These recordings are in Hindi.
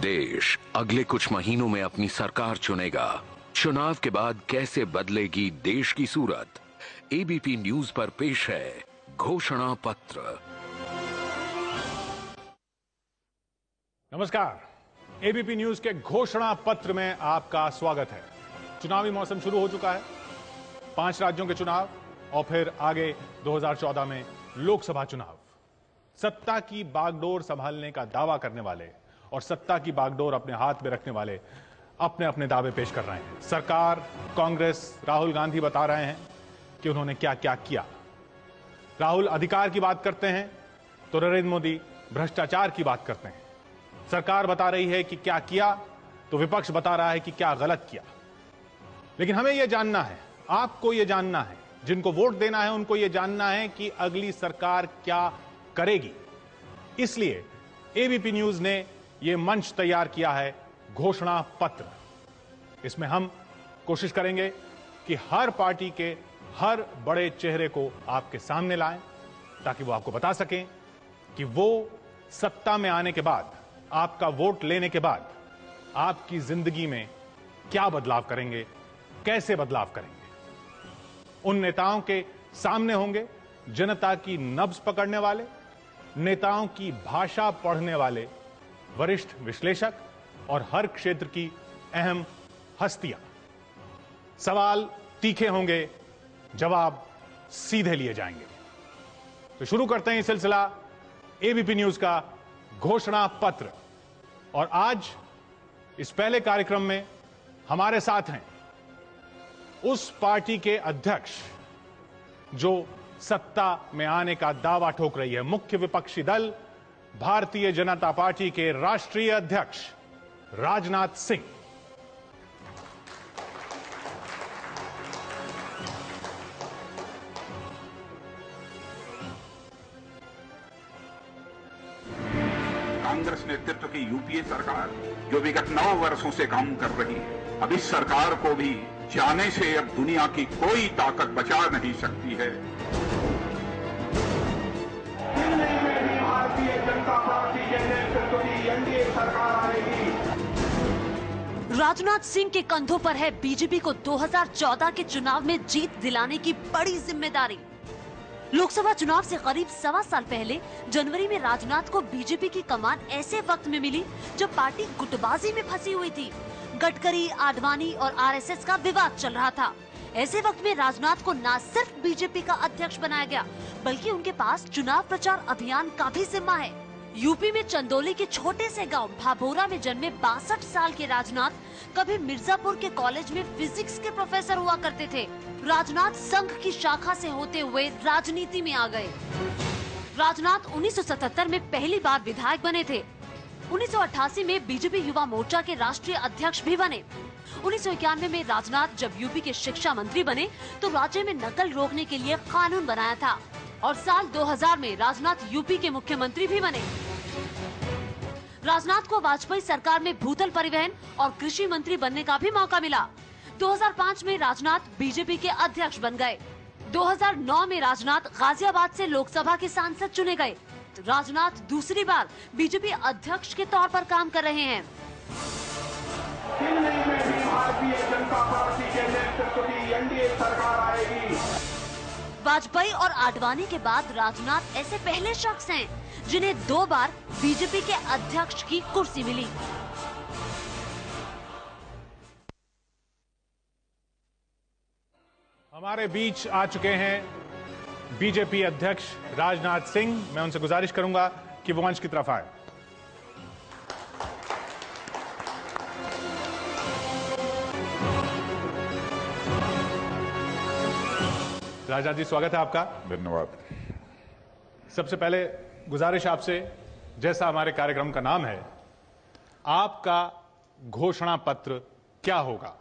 देश अगले कुछ महीनों में अपनी सरकार चुनेगा। चुनाव के बाद कैसे बदलेगी देश की सूरत? एबीपी न्यूज पर पेश है घोषणा पत्र। नमस्कार, एबीपी न्यूज के घोषणा पत्र में आपका स्वागत है। चुनावी मौसम शुरू हो चुका है। 5 राज्यों के चुनाव और फिर आगे 2014 में लोकसभा चुनाव। सत्ता की बागडोर संभालने का दावा करने वाले और सत्ता की बागडोर अपने हाथ में रखने वाले अपने अपने दावे पेश कर रहे हैं। सरकार, कांग्रेस, राहुल गांधी बता रहे हैं कि उन्होंने क्या क्या किया। राहुल अधिकार की बात करते हैं तो नरेंद्र मोदी भ्रष्टाचार की बात करते हैं। सरकार बता रही है कि क्या किया तो विपक्ष बता रहा है कि क्या गलत किया। लेकिन हमें यह जानना है, आपको यह जानना है, जिनको वोट देना है उनको यह जानना है कि अगली सरकार क्या करेगी। इसलिए एबीपी न्यूज ने यह मंच तैयार किया है, घोषणा पत्र। इसमें हम कोशिश करेंगे कि हर पार्टी के हर बड़े चेहरे को आपके सामने लाएं ताकि वो आपको बता सकें कि वो सत्ता में आने के बाद, आपका वोट लेने के बाद आपकी जिंदगी में क्या बदलाव करेंगे, कैसे बदलाव करेंगे। उन नेताओं के सामने होंगे जनता की नब्ज पकड़ने वाले, नेताओं की भाषा पढ़ने वाले वरिष्ठ विश्लेषक और हर क्षेत्र की अहम हस्तियां। सवाल तीखे होंगे, जवाब सीधे लिए जाएंगे। तो शुरू करते हैं ये सिलसिला एबीपी न्यूज का घोषणा पत्र। और आज इस पहले कार्यक्रम में हमारे साथ हैं उस पार्टी के अध्यक्ष जो सत्ता में आने का दावा ठोक रही है, मुख्य विपक्षी दल भारतीय जनता पार्टी के राष्ट्रीय अध्यक्ष राजनाथ सिंह। कांग्रेस नेतृत्व की यूपीए सरकार जो विगत 9 वर्षों से काम कर रही है, अब इस सरकार को भी जाने से अब दुनिया की कोई ताकत बचा नहीं सकती है। भारतीय जनता पार्टी के नेतृत्व की एनडीए सरकार आएगी। राजनाथ सिंह के कंधों पर है बीजेपी को 2014 के चुनाव में जीत दिलाने की बड़ी जिम्मेदारी। लोकसभा चुनाव से करीब 1.25 साल पहले जनवरी में राजनाथ को बीजेपी की कमान ऐसे वक्त में मिली जब पार्टी गुटबाजी में फंसी हुई थी। गडकरी, आडवाणी और आरएसएस का विवाद चल रहा था। ऐसे वक्त में राजनाथ को न सिर्फ बीजेपी का अध्यक्ष बनाया गया, बल्कि उनके पास चुनाव प्रचार अभियान का भी जिम्मा है। यूपी में चंदौली के छोटे से गांव भाभोरा में जन्मे 62 साल के राजनाथ कभी मिर्जापुर के कॉलेज में फिजिक्स के प्रोफेसर हुआ करते थे। राजनाथ संघ की शाखा से होते हुए राजनीति में आ गए। राजनाथ 1977 में पहली बार विधायक बने थे। 1988 में बीजेपी युवा मोर्चा के राष्ट्रीय अध्यक्ष भी बने। 1991 में राजनाथ जब यूपी के शिक्षा मंत्री बने तो राज्य में नकल रोकने के लिए कानून बनाया था और साल 2000 में राजनाथ यूपी के मुख्यमंत्री भी बने। राजनाथ को वाजपेयी सरकार में भूतल परिवहन और कृषि मंत्री बनने का भी मौका मिला। 2005 में राजनाथ बीजेपी के अध्यक्ष बन गए। 2009 में राजनाथ गाजियाबाद से लोकसभा के सांसद चुने गए। राजनाथ दूसरी बार बीजेपी अध्यक्ष के तौर पर काम कर रहे हैं। दिल्ली में भी भारतीय जनता पार्टी के नेतृत्व की एनडीए सरकार आएगी। वाजपेयी और आडवाणी के बाद राजनाथ ऐसे पहले शख्स हैं जिन्हें 2 बार बीजेपी के अध्यक्ष की कुर्सी मिली। हमारे बीच आ चुके हैं बीजेपी अध्यक्ष राजनाथ सिंह। मैं उनसे गुजारिश करूंगा कि वो मंच की तरफ आए। राजनाथ जी, स्वागत है आपका। धन्यवाद। सबसे पहले गुजारिश आपसे, जैसा हमारे कार्यक्रम का नाम है, आपका घोषणा पत्र क्या होगा?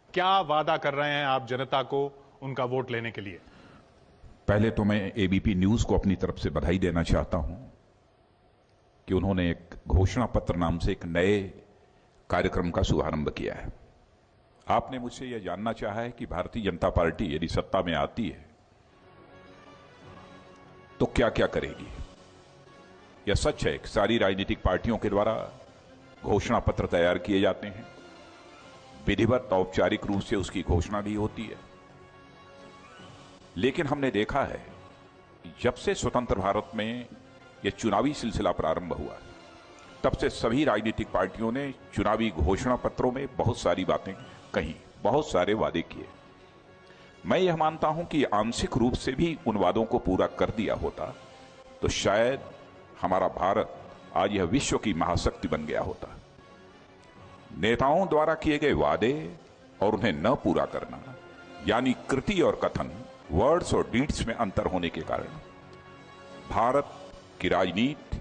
क्या वादा कर रहे हैं आप जनता को उनका वोट लेने के लिए? पहले तो मैं एबीपी न्यूज को अपनी तरफ से बधाई देना चाहता हूं कि उन्होंने एक घोषणा पत्र नाम से एक नए कार्यक्रम का शुभारंभ किया है। आपने मुझसे यह जानना चाहा है कि भारतीय जनता पार्टी यदि सत्ता में आती है तो क्या क्या करेगी। यह सच है कि सारी राजनीतिक पार्टियों के द्वारा घोषणा पत्र तैयार किए जाते हैं, विधिवत औपचारिक रूप से उसकी घोषणा भी होती है। लेकिन हमने देखा है कि जब से स्वतंत्र भारत में यह चुनावी सिलसिला प्रारंभ हुआ, तब से सभी राजनीतिक पार्टियों ने चुनावी घोषणा पत्रों में बहुत सारी बातें कही, बहुत सारे वादे किए। मैं यह मानता हूं कि आंशिक रूप से भी उन वादों को पूरा कर दिया होता तो शायद हमारा भारत आज यह विश्व की महाशक्ति बन गया होता। नेताओं द्वारा किए गए वादे और उन्हें न पूरा करना, यानी कृति और कथन, वर्ड्स और डीड्स में अंतर होने के कारण भारत की राजनीति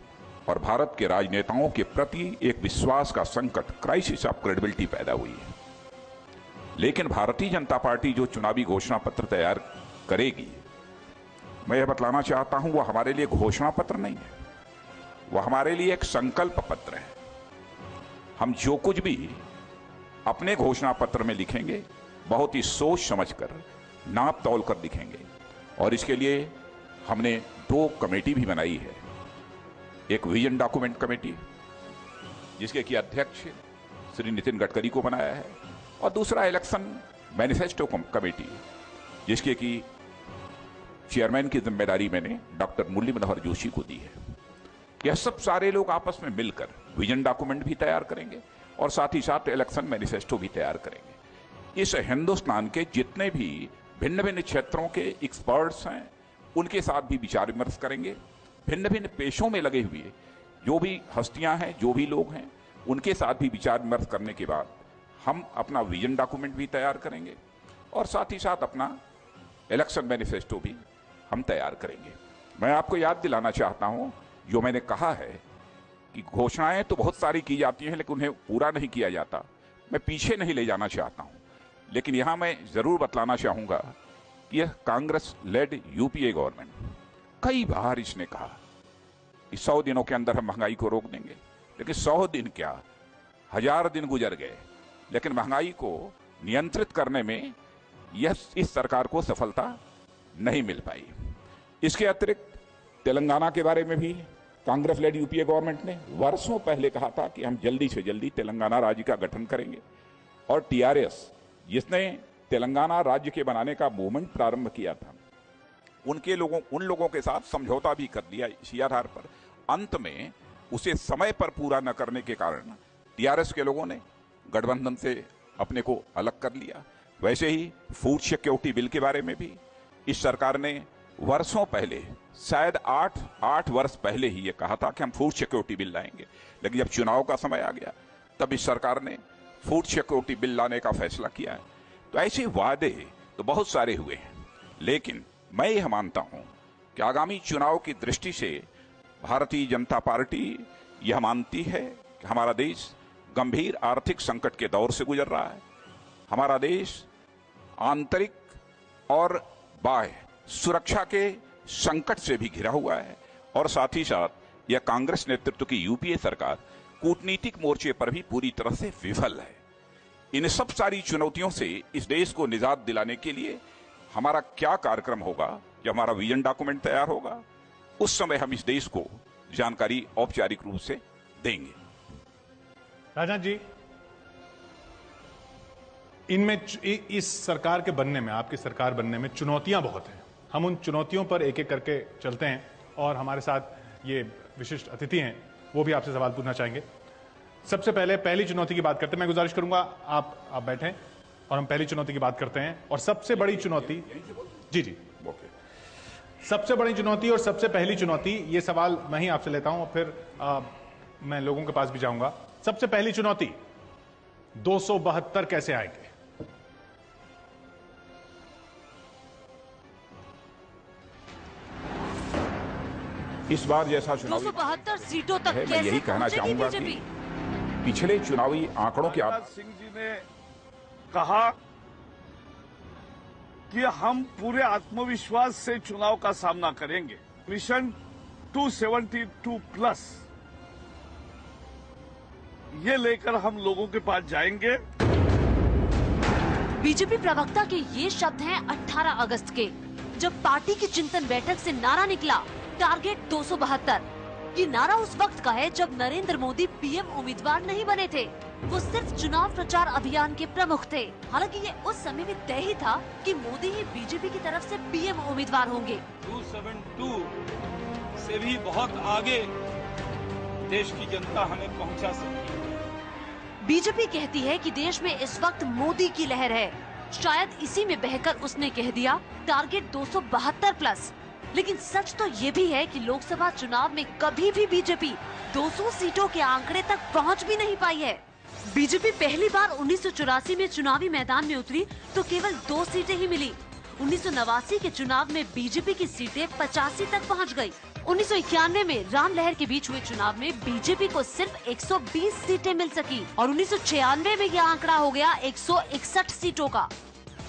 और भारत के राजनेताओं के प्रति एक विश्वास का संकट, क्राइसिस ऑफ क्रेडिबिलिटी पैदा हुई है। लेकिन भारतीय जनता पार्टी जो चुनावी घोषणा पत्र तैयार करेगी, मैं यह बतलाना चाहता हूं, वह हमारे लिए घोषणा पत्र नहीं है, वह हमारे लिए एक संकल्प पत्र है। हम जो कुछ भी अपने घोषणा पत्र में लिखेंगे बहुत ही सोच समझकर, नाप तौल कर लिखेंगे। और इसके लिए हमने 2 कमेटी भी बनाई है। एक विजन डॉक्यूमेंट कमेटी, जिसके की अध्यक्ष श्री नितिन गडकरी को बनाया है, और दूसरा इलेक्शन मैनिफेस्टो कमेटी, जिसके की चेयरमैन की जिम्मेदारी मैंने डॉक्टर मुरली मनोहर जोशी को दी है। यह सब सारे लोग आपस में मिलकर विजन डॉक्यूमेंट भी तैयार करेंगे और साथ ही साथ इलेक्शन मैनिफेस्टो भी तैयार करेंगे। इस हिंदुस्तान के जितने भी भिन्न भिन्न क्षेत्रों के एक्सपर्ट्स हैं, उनके साथ भी विचार विमर्श करेंगे। भिन्न भिन्न पेशों में लगे हुए जो भी हस्तियां हैं, जो भी लोग हैं, उनके साथ भी विचार विमर्श करने के बाद हम अपना विजन डॉक्यूमेंट भी तैयार करेंगे और साथ ही साथ अपना इलेक्शन मैनिफेस्टो भी हम तैयार करेंगे। मैं आपको याद दिलाना चाहता हूं, जो मैंने कहा है कि घोषणाएं तो बहुत सारी की जाती हैं लेकिन उन्हें पूरा नहीं किया जाता। मैं पीछे नहीं ले जाना चाहता हूं, लेकिन यहां मैं जरूर बतलाना चाहूंगा कि यह कांग्रेस लेड यूपीए गवर्नमेंट, कई बार इसने कहा कि 100 दिनों के अंदर हम महंगाई को रोक देंगे, लेकिन 100 दिन क्या, 1000 दिन गुजर गए, लेकिन महंगाई को नियंत्रित करने में इस सरकार को सफलता नहीं मिल पाई। इसके अतिरिक्त तेलंगाना के बारे में भी कांग्रेस लेड यूपीए गवर्नमेंट ने वर्षों पहले कहा था कि हम जल्दी से जल्दी तेलंगाना राज्य का गठन करेंगे, और टीआरएस, जिसने तेलंगाना राज्य के बनाने का मूवमेंट प्रारंभ किया था, उन लोगों के साथ समझौता भी कर लिया। इसी आधार पर अंत में उसे समय पर पूरा न करने के कारण टीआरएस के लोगों ने गठबंधन से अपने को अलग कर लिया। वैसे ही फूड सिक्योरिटी बिल के बारे में भी इस सरकार ने वर्षों पहले, शायद 8 वर्ष पहले ही ये कहा था कि हम फूड सिक्योरिटी बिल लाएंगे, लेकिन जब चुनाव का समय आ गया तब इस सरकार ने फूड सिक्योरिटी बिल लाने का फैसला किया है। तो ऐसे वादे तो बहुत सारे हुए हैं, लेकिन मैं यह मानता हूं कि आगामी चुनाव की दृष्टि से भारतीय जनता पार्टी यह मानती है कि हमारा देश गंभीर आर्थिक संकट के दौर से गुजर रहा है। हमारा देश आंतरिक और बाह्य सुरक्षा के संकट से भी घिरा हुआ है, और साथ ही साथ यह कांग्रेस नेतृत्व की यूपीए सरकार कूटनीतिक मोर्चे पर भी पूरी तरह से विफल है। इन सब सारी चुनौतियों से इस देश को निजात दिलाने के लिए हमारा क्या कार्यक्रम होगा, जब हमारा विजन डॉक्यूमेंट तैयार होगा, उस समय हम इस देश को जानकारी औपचारिक रूप से देंगे। राजनाथ जी, इनमें इस सरकार के बनने में, आपकी सरकार बनने में चुनौतियां बहुत हैं। हम उन चुनौतियों पर एक एक करके चलते हैं, और हमारे साथ ये विशिष्ट अतिथि हैं, वो भी आपसे सवाल पूछना चाहेंगे। सबसे पहले पहली चुनौती की बात करते हैं। मैं गुजारिश करूंगा आप बैठें और हम पहली चुनौती की बात करते हैं। और सबसे बड़ी चुनौती, जी सबसे बड़ी चुनौती और सबसे पहली चुनौती, ये सवाल मैं ही आपसे लेता हूं और फिर मैं लोगों के पास भी जाऊंगा। सबसे पहली चुनौती, 272 कैसे आएंगे? इस बार जैसा चुनाव 272 सीटों तक मैं यही कहना चाहूंगा कि पिछले चुनावी आंकड़ों के राजनाथ सिंह जी ने कहा कि हम पूरे आत्मविश्वास से चुनाव का सामना करेंगे। मिशन 272 प्लस ये लेकर हम लोगों के पास जाएंगे। बीजेपी प्रवक्ता के ये शब्द हैं 18 अगस्त के, जब पार्टी की चिंतन बैठक से नारा निकला, टारगेट 272। ये नारा उस वक्त का है जब नरेंद्र मोदी पीएम उम्मीदवार नहीं बने थे, वो सिर्फ चुनाव प्रचार अभियान के प्रमुख थे। हालांकि ये उस समय भी तय ही था कि मोदी ही बीजेपी की तरफ से पीएम उम्मीदवार होंगे। 272 से भी बहुत आगे देश की जनता हमें पहुंचा सकती है। बीजेपी कहती है कि देश में इस वक्त मोदी की लहर है। शायद इसी में बहकर उसने कह दिया टारगेट 272 प्लस। लेकिन सच तो ये भी है कि लोकसभा चुनाव में कभी भी बीजेपी 200 सीटों के आंकड़े तक पहुंच भी नहीं पाई है। बीजेपी पहली बार 1984 में चुनावी मैदान में उतरी तो केवल 2 सीटें ही मिली। 1989 के चुनाव में बीजेपी की सीटें 85 तक पहुंच गई। 1991 में राम लहर के बीच हुए चुनाव में बीजेपी को सिर्फ 120 सीटें मिल सकी और 1996 में यह आंकड़ा हो गया 161 सीटों का।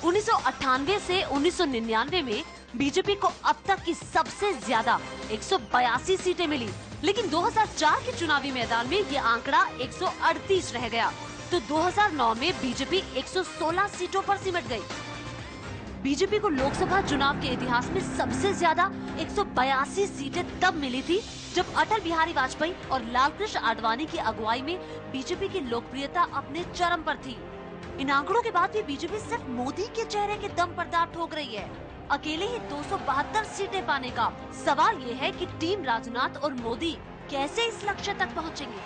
1998 से 1999 में बीजेपी को अब तक की सबसे ज्यादा 182 सीटें मिली। लेकिन 2004 के चुनावी मैदान में ये आंकड़ा 138 रह गया तो 2009 में बीजेपी 116 सीटों पर सिमट गई। बीजेपी को लोकसभा चुनाव के इतिहास में सबसे ज्यादा 182 सीटें तब मिली थी जब अटल बिहारी वाजपेयी और लालकृष्ण आडवाणी की अगुवाई में बीजेपी की लोकप्रियता अपने चरम पर थी। इन आंकड़ों के बाद भी बीजेपी सिर्फ मोदी के चेहरे के दम पर दांव ठोक रही है। अकेले ही 272 सीटें पाने का सवाल ये है कि टीम राजनाथ और मोदी कैसे इस लक्ष्य तक पहुंचेंगे।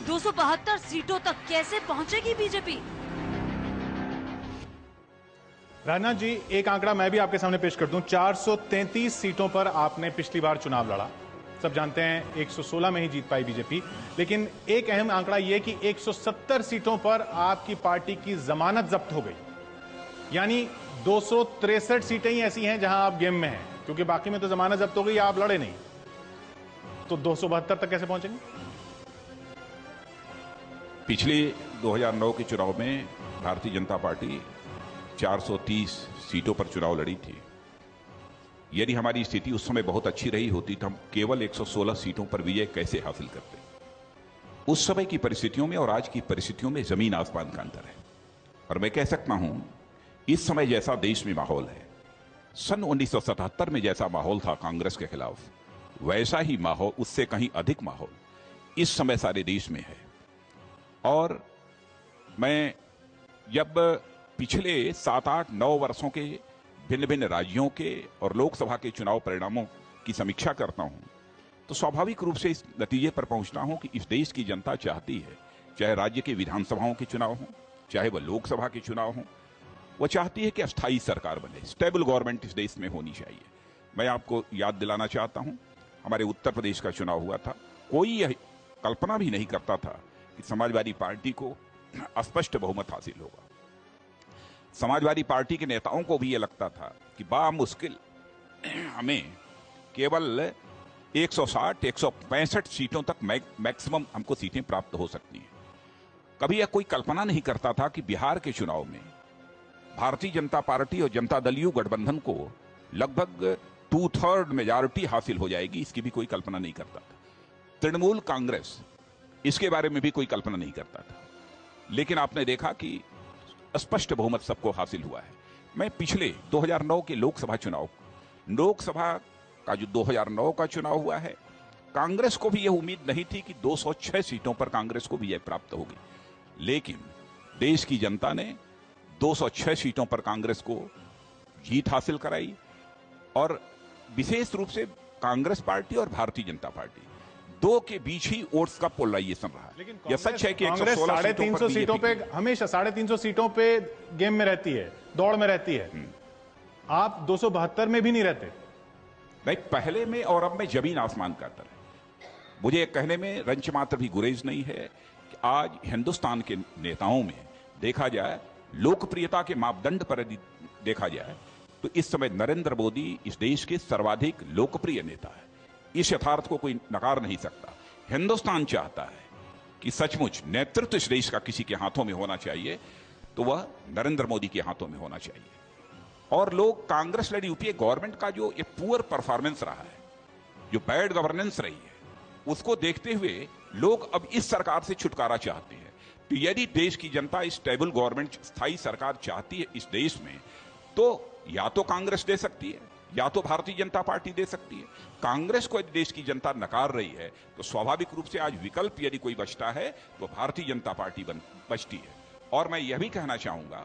दो 272 सीटों तक कैसे पहुंचेगी बीजेपी? राजनाथ जी, एक आंकड़ा मैं भी आपके सामने पेश कर दूं। 433 सीटों पर आपने पिछली बार चुनाव लड़ा। सब जानते हैं 116 में ही जीत पाई बीजेपी। लेकिन एक अहम आंकड़ा यह कि 170 सीटों पर आपकी पार्टी की जमानत जब्त हो गई। यानी 263 सीटें ही ऐसी हैं जहां आप गेम में हैं, क्योंकि बाकी में तो जमानत जब्त हो गई, आप लड़े नहीं। तो 272 तक कैसे पहुंचेंगे? पिछले 2009 के चुनाव में भारतीय जनता पार्टी 430 सीटों पर चुनाव लड़ी थी। यदि हमारी स्थिति उस समय बहुत अच्छी रही होती तो हम केवल 116 सीटों पर विजय कैसे हासिल करते। उस समय की परिस्थितियों में और आज की परिस्थितियों में जमीन आसमान का अंतर है। और मैं कह सकता हूं, इस समय जैसा देश में माहौल है, सन 1977 में जैसा माहौल था कांग्रेस के खिलाफ, वैसा ही माहौल, उससे कहीं अधिक माहौल इस समय सारे देश में है। और मैं जब पिछले 7, 8, 9 वर्षों के भिन्न भिन्न राज्यों के और लोकसभा के चुनाव परिणामों की समीक्षा करता हूं तो स्वाभाविक रूप से इस नतीजे पर पहुंचता हूं कि इस देश की जनता चाहती है, चाहे राज्य के विधानसभाओं के चुनाव हों, चाहे वह लोकसभा के चुनाव हों, वह चाहती है कि अस्थायी सरकार बने, स्टेबल गवर्नमेंट इस देश में होनी चाहिए। मैं आपको याद दिलाना चाहता हूं, हमारे उत्तर प्रदेश का चुनाव हुआ था। कोई यह कल्पना भी नहीं करता था कि समाजवादी पार्टी को स्पष्ट बहुमत हासिल होगा। समाजवादी पार्टी के नेताओं को भी यह लगता था कि बामुश्किल हमें केवल 160, 165 सीटों तक मैक्सिमम हमको सीटें प्राप्त हो सकती हैं। कभी यह कोई कल्पना नहीं करता था कि बिहार के चुनाव में भारतीय जनता पार्टी और जनता दल यू गठबंधन को लगभग 2/3 मेजॉरिटी हासिल हो जाएगी, इसकी भी कोई कल्पना नहीं करता था। तृणमूल कांग्रेस, इसके बारे में भी कोई कल्पना नहीं करता था। लेकिन आपने देखा कि स्पष्ट बहुमत सबको हासिल हुआ है। मैं पिछले 2009 के लोकसभा का जो 2009 का चुनाव हुआ है, कांग्रेस को भी यह उम्मीद नहीं थी कि 206 सीटों पर कांग्रेस को विजय प्राप्त होगी। लेकिन देश की जनता ने 206 सीटों पर कांग्रेस को जीत हासिल कराई। और विशेष रूप से कांग्रेस पार्टी और भारतीय जनता पार्टी दो के बीच ही वोट्स का पोलराइजेशन रहा। लेकिन यह सच है कि 350 सीटों पे, हमेशा 350 सीटों पे गेम में रहती है, दौड़ में रहती है। आप 272 में भी नहीं रहते। नहीं, पहले में और अब में जमीन आसमान का अंतर है। मुझे कहने में रंच मात्र भी गुरेज नहीं है कि आज हिंदुस्तान के नेताओं में देखा जाए, लोकप्रियता के मापदंड पर देखा जाए तो इस समय नरेंद्र मोदी इस देश के सर्वाधिक लोकप्रिय नेता है। इस यथार्थ को कोई नकार नहीं सकता। हिंदुस्तान चाहता है कि सचमुच नेतृत्व इस देश का किसी के हाथों में होना चाहिए तो वह नरेंद्र मोदी के हाथों में होना चाहिए। और लोग कांग्रेस लड़ी यूपीए गवर्नमेंट का जो ये पुअर परफॉर्मेंस रहा है, जो बैड गवर्नेंस रही है, उसको देखते हुए लोग अब इस सरकार से छुटकारा चाहते हैं। तो यदि देश की जनता स्टेबल गवर्नमेंट, स्थायी सरकार चाहती है इस देश में, तो या तो कांग्रेस दे सकती है या तो भारतीय जनता पार्टी दे सकती है। कांग्रेस को यदि देश की जनता नकार रही है तो स्वाभाविक रूप से आज विकल्प यदि कोई बचता है तो भारतीय जनता पार्टी बचती है। और मैं यह भी कहना चाहूंगा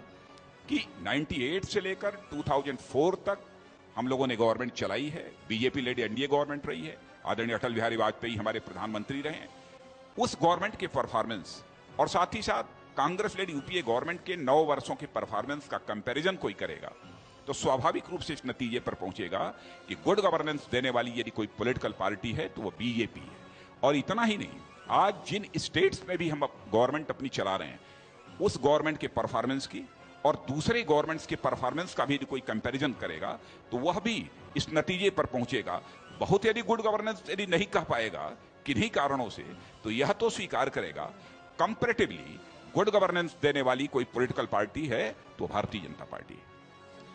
कि 98 से लेकर 2004 तक हम लोगों ने गवर्नमेंट चलाई है, बीजेपी लेड एनडीए गवर्नमेंट रही है, आदरणीय अटल बिहारी वाजपेयी हमारे प्रधानमंत्री रहे हैं। उस गवर्नमेंट के परफॉर्मेंस और साथ ही साथ कांग्रेस लेड यूपीए गवर्नमेंट के 9 वर्षों के परफॉर्मेंस का कंपैरिजन कोई करेगा तो स्वाभाविक रूप से इस नतीजे पर पहुंचेगा कि गुड गवर्नेंस देने वाली यदि कोई पॉलिटिकल पार्टी है तो वो बीजेपी है। और इतना ही नहीं, आज जिन स्टेट्स में भी हम गवर्नमेंट अपनी चला रहे हैं उस गवर्नमेंट के परफॉर्मेंस की और दूसरे गवर्नमेंट्स के परफॉर्मेंस का भी यदि कोई कंपैरिजन करेगा तो वह भी इस नतीजे पर पहुंचेगा। बहुत यदि गुड गवर्नेंस यदि नहीं कह पाएगा किन्हीं कारणों से तो यह तो स्वीकार करेगा कंपैरेटिवली गुड गवर्नेंस देने वाली कोई पॉलिटिकल पार्टी है तो भारतीय जनता पार्टी है।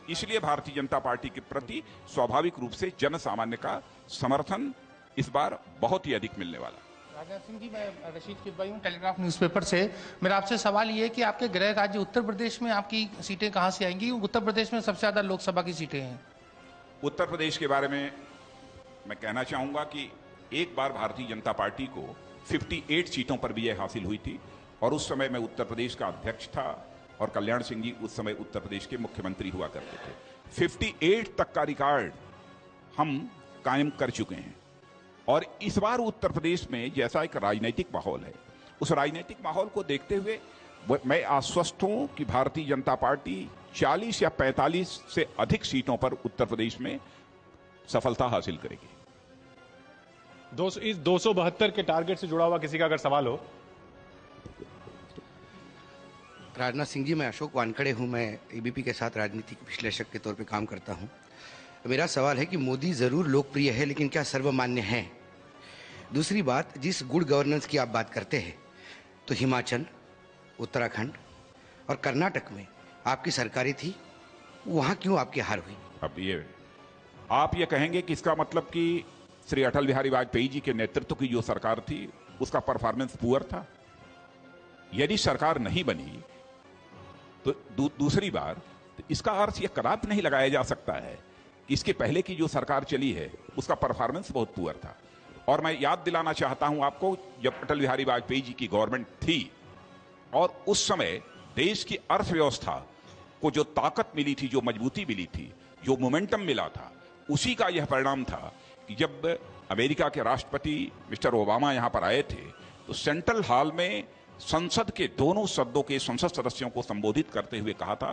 इसलिए भारतीय जनता पार्टी के प्रति स्वाभाविक रूप से जन सामान्य का समर्थन इस बार बहुत ही अधिक मिलने वाला। राजनाथ सिंह जी, मैं रशीद किदवाई हूं टेलीग्राफ न्यूज़पेपर से। मेरा आपसे सवाल ये है कि आपके गृह राज्य उत्तर प्रदेश में आपकी सीटें कहां से आएंगी? उत्तर प्रदेश में सबसे ज्यादा लोकसभा की सीटें हैं। उत्तर प्रदेश के बारे में मैं कहना चाहूंगा कि एक बार भारतीय जनता पार्टी को 58 सीटों पर विजय हासिल हुई थी और उस समय मैं उत्तर प्रदेश का अध्यक्ष था और कल्याण सिंह जी उस समय उत्तर प्रदेश के मुख्यमंत्री हुआ करते थे। 58 तक का रिकॉर्ड हम कायम कर चुके हैं और इस बार उत्तर प्रदेश में जैसा एक राजनीतिक माहौल है उस राजनीतिक माहौल को देखते हुए मैं आश्वस्त हूं कि भारतीय जनता पार्टी 40 या 45 से अधिक सीटों पर उत्तर प्रदेश में सफलता हासिल करेगी। इस 272 के टारगेट से जुड़ा हुआ किसी का अगर सवाल हो। राजनाथ सिंह जी, मैं अशोक वानखड़े हूं, मैं एबीपी के साथ राजनीतिक विश्लेषक के तौर पे काम करता हूं। मेरा सवाल है कि मोदी जरूर लोकप्रिय है लेकिन क्या सर्वमान्य है? दूसरी बात, जिस गुड गवर्नेंस की आप बात करते हैं तो हिमाचल, उत्तराखंड और कर्नाटक में आपकी सरकारें थी, वहां क्यों आपकी हार हुई? अब आप ये कहेंगे कि इसका मतलब कि श्री अटल बिहारी वाजपेयी जी के नेतृत्व की जो सरकार थी उसका परफॉर्मेंस पुअर था। यदि सरकार नहीं बनी तो दूसरी बार तो इसका अर्थ यह कदापि नहीं लगाया जा सकता है कि इसके पहले की जो सरकार चली है उसका परफॉर्मेंस बहुत पुअर था। और मैं याद दिलाना चाहता हूं आपको, जब अटल बिहारी वाजपेयी जी की गवर्नमेंट थी और उस समय देश की अर्थव्यवस्था को जो ताकत मिली थी, जो मजबूती मिली थी, जो मोमेंटम मिला था, उसी का यह परिणाम था कि जब अमेरिका के राष्ट्रपति मिस्टर ओबामा यहां पर आए थे तो सेंट्रल हॉल में संसद के दोनों सदनों के संसद सदस्यों को संबोधित करते हुए कहा था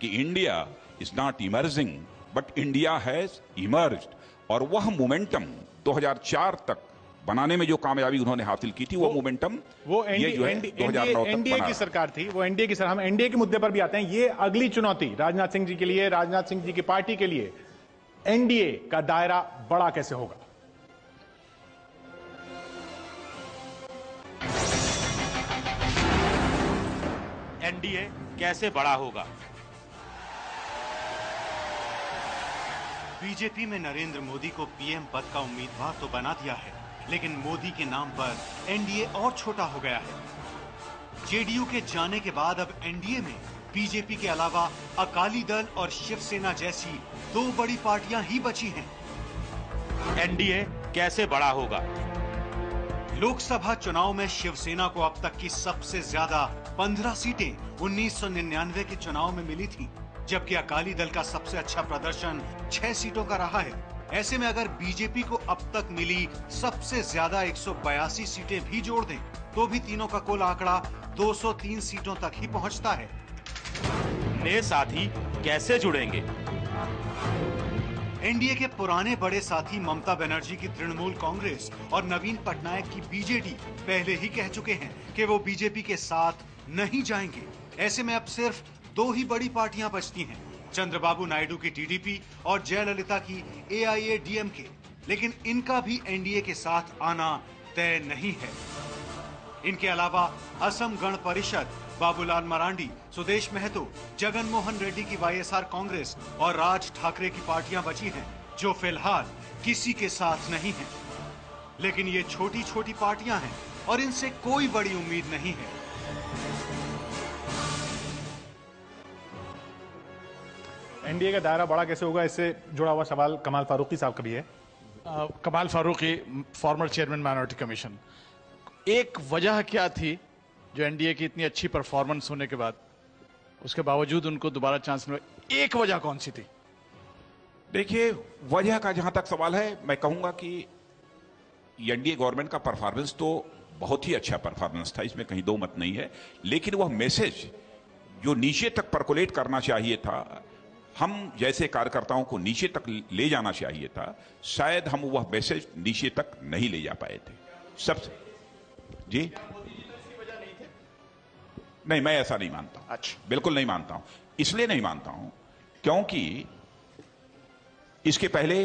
कि India is not emerging but India has emerged. और वह मोमेंटम 2004 तक बनाने में जो कामयाबी उन्होंने हासिल की थी वो मोमेंटम वो एनडीए की सरकार थी, वो एनडीए की सरकार। हम एनडीए के मुद्दे पर भी आते हैं। ये अगली चुनौती राजनाथ सिंह जी के लिए, राजनाथ सिंह जी की पार्टी के लिए, एनडीए का दायरा बड़ा कैसे होगा? एनडीए कैसे बड़ा होगा? बीजेपी में नरेंद्र मोदी को पीएम पद का उम्मीदवार तो बना दिया है, लेकिन मोदी के नाम पर एनडीए और छोटा हो गया है। जेडीयू के जाने के बाद अब एनडीए में बीजेपी के अलावा अकाली दल और शिवसेना जैसी 2 बड़ी पार्टियां ही बची हैं। एनडीए कैसे बड़ा होगा? लोकसभा चुनाव में शिवसेना को अब तक की सबसे ज्यादा 15 सीटें 1999 के चुनाव में मिली थी, जबकि अकाली दल का सबसे अच्छा प्रदर्शन 6 सीटों का रहा है। ऐसे में अगर बीजेपी को अब तक मिली सबसे ज्यादा 182 सीटें भी जोड़ दें तो भी तीनों का कुल आंकड़ा 203 सीटों तक ही पहुंचता है। नए साथी कैसे जुड़ेंगे? एनडीए के पुराने बड़े साथी ममता बनर्जी की तृणमूल कांग्रेस और नवीन पटनायक की बीजेडी पहले ही कह चुके हैं कि वो बीजेपी के साथ नहीं जाएंगे। ऐसे में अब सिर्फ 2 ही बड़ी पार्टियां बचती हैं, चंद्रबाबू नायडू की टीडीपी और जयललिता की एआईएडीएमके। लेकिन इनका भी एनडीए के साथ आना तय नहीं है। इनके अलावा असम गण परिषद, बाबूलाल मरांडी, सुदेश महतो, जगन मोहन रेड्डी की वाईएसआर कांग्रेस और राज ठाकरे की पार्टियां बची हैं, जो फिलहाल किसी के साथ नहीं हैं। लेकिन ये छोटी छोटी पार्टियां हैं और इनसे कोई बड़ी उम्मीद नहीं है। एनडीए का दायरा बड़ा कैसे होगा, इससे जुड़ा हुआ सवाल कमाल फारूकी साहब का भी है। Kamal Farooqui, former chairman minority commission, एक वजह क्या थी जो एनडीए की इतनी अच्छी परफॉर्मेंस होने के बाद उसके बावजूद उनको दोबारा चांस मिला, एक वजह कौन सी थी? देखिए, वजह का जहां तक सवाल है, मैं कहूंगा कि एनडीए गवर्नमेंट का परफॉर्मेंस तो बहुत ही अच्छा परफॉर्मेंस था, इसमें कहीं दो मत नहीं है, लेकिन वह मैसेज जो नीचे तक परकोलेट करना चाहिए था, हम जैसे कार्यकर्ताओं को नीचे तक ले जाना चाहिए था, शायद हम वह मैसेज नीचे तक नहीं ले जा पाए थे। सबसे जी नहीं, मैं ऐसा नहीं मानता हूं। अच्छा, बिल्कुल नहीं मानता हूं। इसलिए नहीं मानता हूं क्योंकि इसके पहले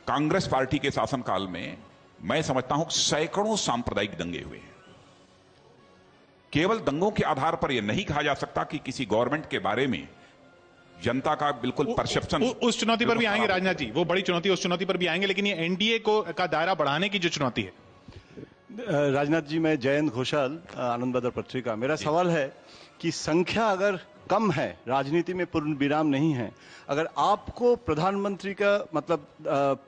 कांग्रेस पार्टी के शासनकाल में मैं समझता हूं सैकड़ों सांप्रदायिक दंगे हुए हैं। केवल दंगों के आधार पर यह नहीं कहा जा सकता कि किसी गवर्नमेंट के बारे में जनता का बिल्कुल परसेप्शन। उस चुनौती पर भी आएंगे राजनाथ जी, वो बड़ी चुनौती, उस चुनौती पर भी आएंगे, लेकिन ये एनडीए का दायरा बढ़ाने की जो चुनौती है। राजनाथ जी, मैं जयंत घोषाल, आनंद बदर पत्रिका। मेरा सवाल है कि संख्या अगर कम है, राजनीति में पूर्ण विराम नहीं है, अगर आपको प्रधानमंत्री का मतलब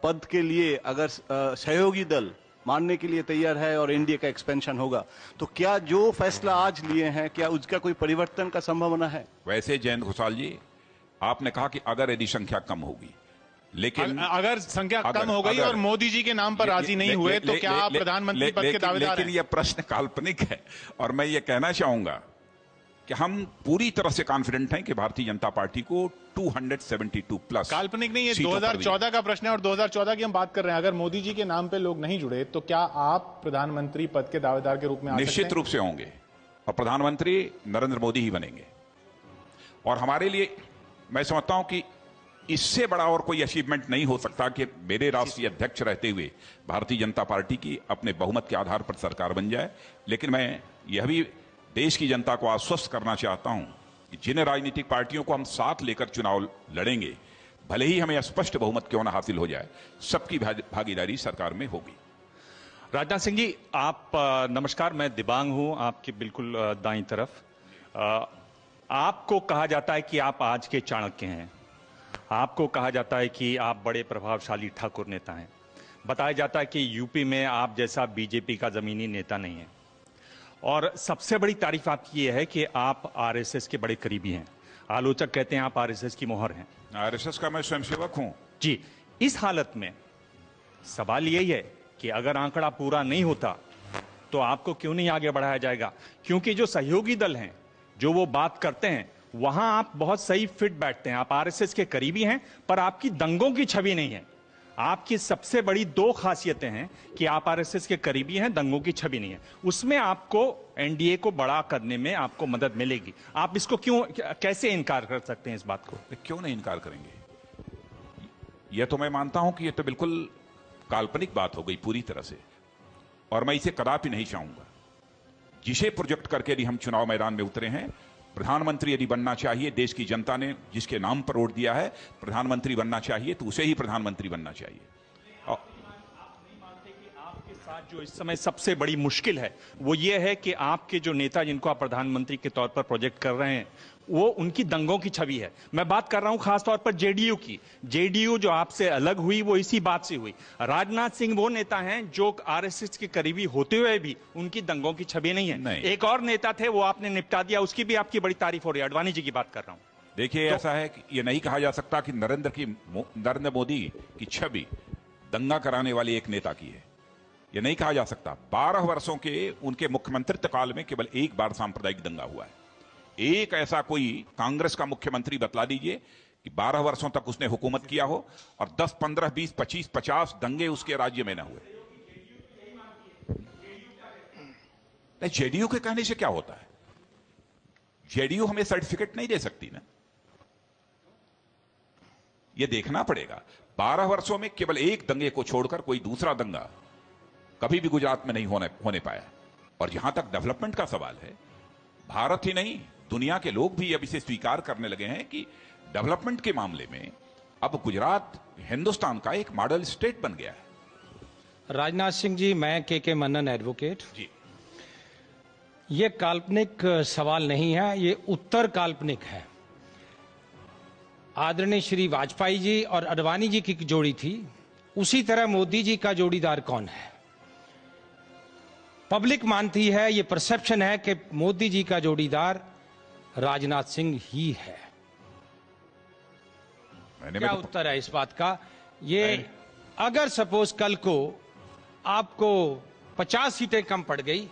पद के लिए अगर सहयोगी दल मानने के लिए तैयार है और एनडीए का एक्सपेंशन होगा, तो क्या जो फैसला आज लिए हैं, क्या उसका कोई परिवर्तन का संभावना है? वैसे जयंत घोषाल जी, आपने कहा कि अगर यदि संख्या कम होगी, लेकिन अगर संख्या कम हो गई और मोदी जी के नाम पर राजी नहीं हुए तो क्या आप प्रधानमंत्री पद के दावेदार हैं? लेकिन यह प्रश्न काल्पनिक है और मैं ये कहना चाहूंगा कि हम पूरी तरह से कॉन्फिडेंट हैं कि भारतीय जनता पार्टी को 272 प्लस। काल्पनिक नहीं, ये 2014 का प्रश्न है और 2014 की हम बात कर रहे हैं। अगर मोदी जी के नाम पे लोग नहीं जुड़े तो क्या आप प्रधानमंत्री पद के दावेदार के रूप में आ सकते हैं? निश्चित रूप से होंगे और प्रधानमंत्री नरेंद्र मोदी ही बनेंगे। और हमारे लिए मैं समझता हूं कि इससे बड़ा और कोई अचीवमेंट नहीं हो सकता कि मेरे राष्ट्रीय अध्यक्ष रहते हुए भारतीय जनता पार्टी की अपने बहुमत के आधार पर सरकार बन जाए। लेकिन मैं यह भी देश की जनता को आश्वस्त करना चाहता हूं कि जिन राजनीतिक पार्टियों को हम साथ लेकर चुनाव लड़ेंगे, भले ही हमें स्पष्ट बहुमत क्यों न हासिल हो जाए, सबकी भागीदारी सरकार में होगी। राजनाथ सिंह जी, आप नमस्कार, मैं दिबांग हूं आपके बिल्कुल दाईं तरफ। आपको कहा जाता है कि आप आज के चाणक्य हैं, आपको कहा जाता है कि आप बड़े प्रभावशाली ठाकुर नेता हैं, बताया जाता है कि यूपी में आप जैसा बीजेपी का जमीनी नेता नहीं है, और सबसे बड़ी तारीफ आपकी यह है कि आप आरएसएस के बड़े करीबी हैं। आलोचक कहते हैं आप आरएसएस की मोहर हैं। आरएसएस का मैं स्वयंसेवक हूं जी। इस हालत में सवाल यही है कि अगर आंकड़ा पूरा नहीं होता तो आपको क्यों नहीं आगे बढ़ाया जाएगा? क्योंकि जो सहयोगी दल हैं, जो वो बात करते हैं, वहां आप बहुत सही फिट बैठते हैं। आप आरएसएस के करीबी हैं, पर आपकी दंगों की छवि नहीं है। आपकी सबसे बड़ी दो खासियतें हैं कि आप आरएसएस के करीबी हैं, दंगों की छवि नहीं है। उसमें आपको एनडीए को बड़ा करने में आपको मदद मिलेगी। आप इसको कैसे इनकार कर सकते हैं इस बात को? क्यों नहीं इनकार करेंगे? यह तो मैं मानता हूं कि यह तो बिल्कुल काल्पनिक बात हो गई पूरी तरह से, और मैं इसे कदापि नहीं चाहूंगा। जिसे प्रोजेक्ट करके यदि हम चुनाव मैदान में उतरे हैं, प्रधानमंत्री यदि बनना चाहिए, देश की जनता ने जिसके नाम पर वोट दिया है प्रधानमंत्री बनना चाहिए, तो उसे ही प्रधानमंत्री बनना चाहिए। आप नहीं मानते कि आपके साथ जो इस समय सबसे बड़ी मुश्किल है वो ये है कि आपके जो नेता जिनको आप प्रधानमंत्री के तौर पर प्रोजेक्ट कर रहे हैं, वो उनकी दंगों की छवि है। मैं बात कर रहा हूं खासतौर पर जेडीयू की। जेडीयू जो आपसे अलग हुई वो इसी बात से हुई। राजनाथ सिंह वो नेता हैं जो आरएसएस के करीबी होते हुए भी उनकी दंगों की छवि नहीं है। नहीं। एक और नेता थे, वो आपने निपटा दिया, उसकी भी आपकी बड़ी तारीफ हो रही है। अडवाणी जी की बात कर रहा हूं। देखिए, ऐसा है कि यह नहीं कहा जा सकता कि नरेंद्र मोदी की छवि दंगा कराने वाले एक नेता की है। यह नहीं कहा जा सकता। 12 वर्षों के उनके मुख्यमंत्रित्व काल में केवल एक बार सांप्रदायिक दंगा हुआ है। एक ऐसा कोई कांग्रेस का मुख्यमंत्री बतला दीजिए कि 12 वर्षों तक उसने हुकूमत किया हो और 10, 15, 20, 25, 50 दंगे उसके राज्य में न हुए। जेडीयू के कहने से क्या होता है? जेडीयू हमें सर्टिफिकेट नहीं दे सकती ना, यह देखना पड़ेगा। 12 वर्षों में केवल एक दंगे को छोड़कर कोई दूसरा दंगा कभी भी गुजरात में नहीं होने पाया। और जहां तक डेवलपमेंट का सवाल है, भारत ही नहीं दुनिया के लोग भी अब इसे स्वीकार करने लगे हैं कि डेवलपमेंट के मामले में अब गुजरात हिंदुस्तान का एक मॉडल स्टेट बन गया है। राजनाथ सिंह जी, मैं के मन्नन एडवोकेट जी। ये काल्पनिक सवाल नहीं है, ये उत्तर काल्पनिक है। आदरणीय श्री वाजपेयी जी और अडवाणी जी की जोड़ी थी, उसी तरह मोदी जी का जोड़ीदार कौन है? पब्लिक मानती है, ये परसेप्शन है कि मोदी जी का जोड़ीदार राजनाथ सिंह ही है। क्या उत्तर है इस बात का? ये अगर सपोज कल को आपको 50 सीटें कम पड़ गई,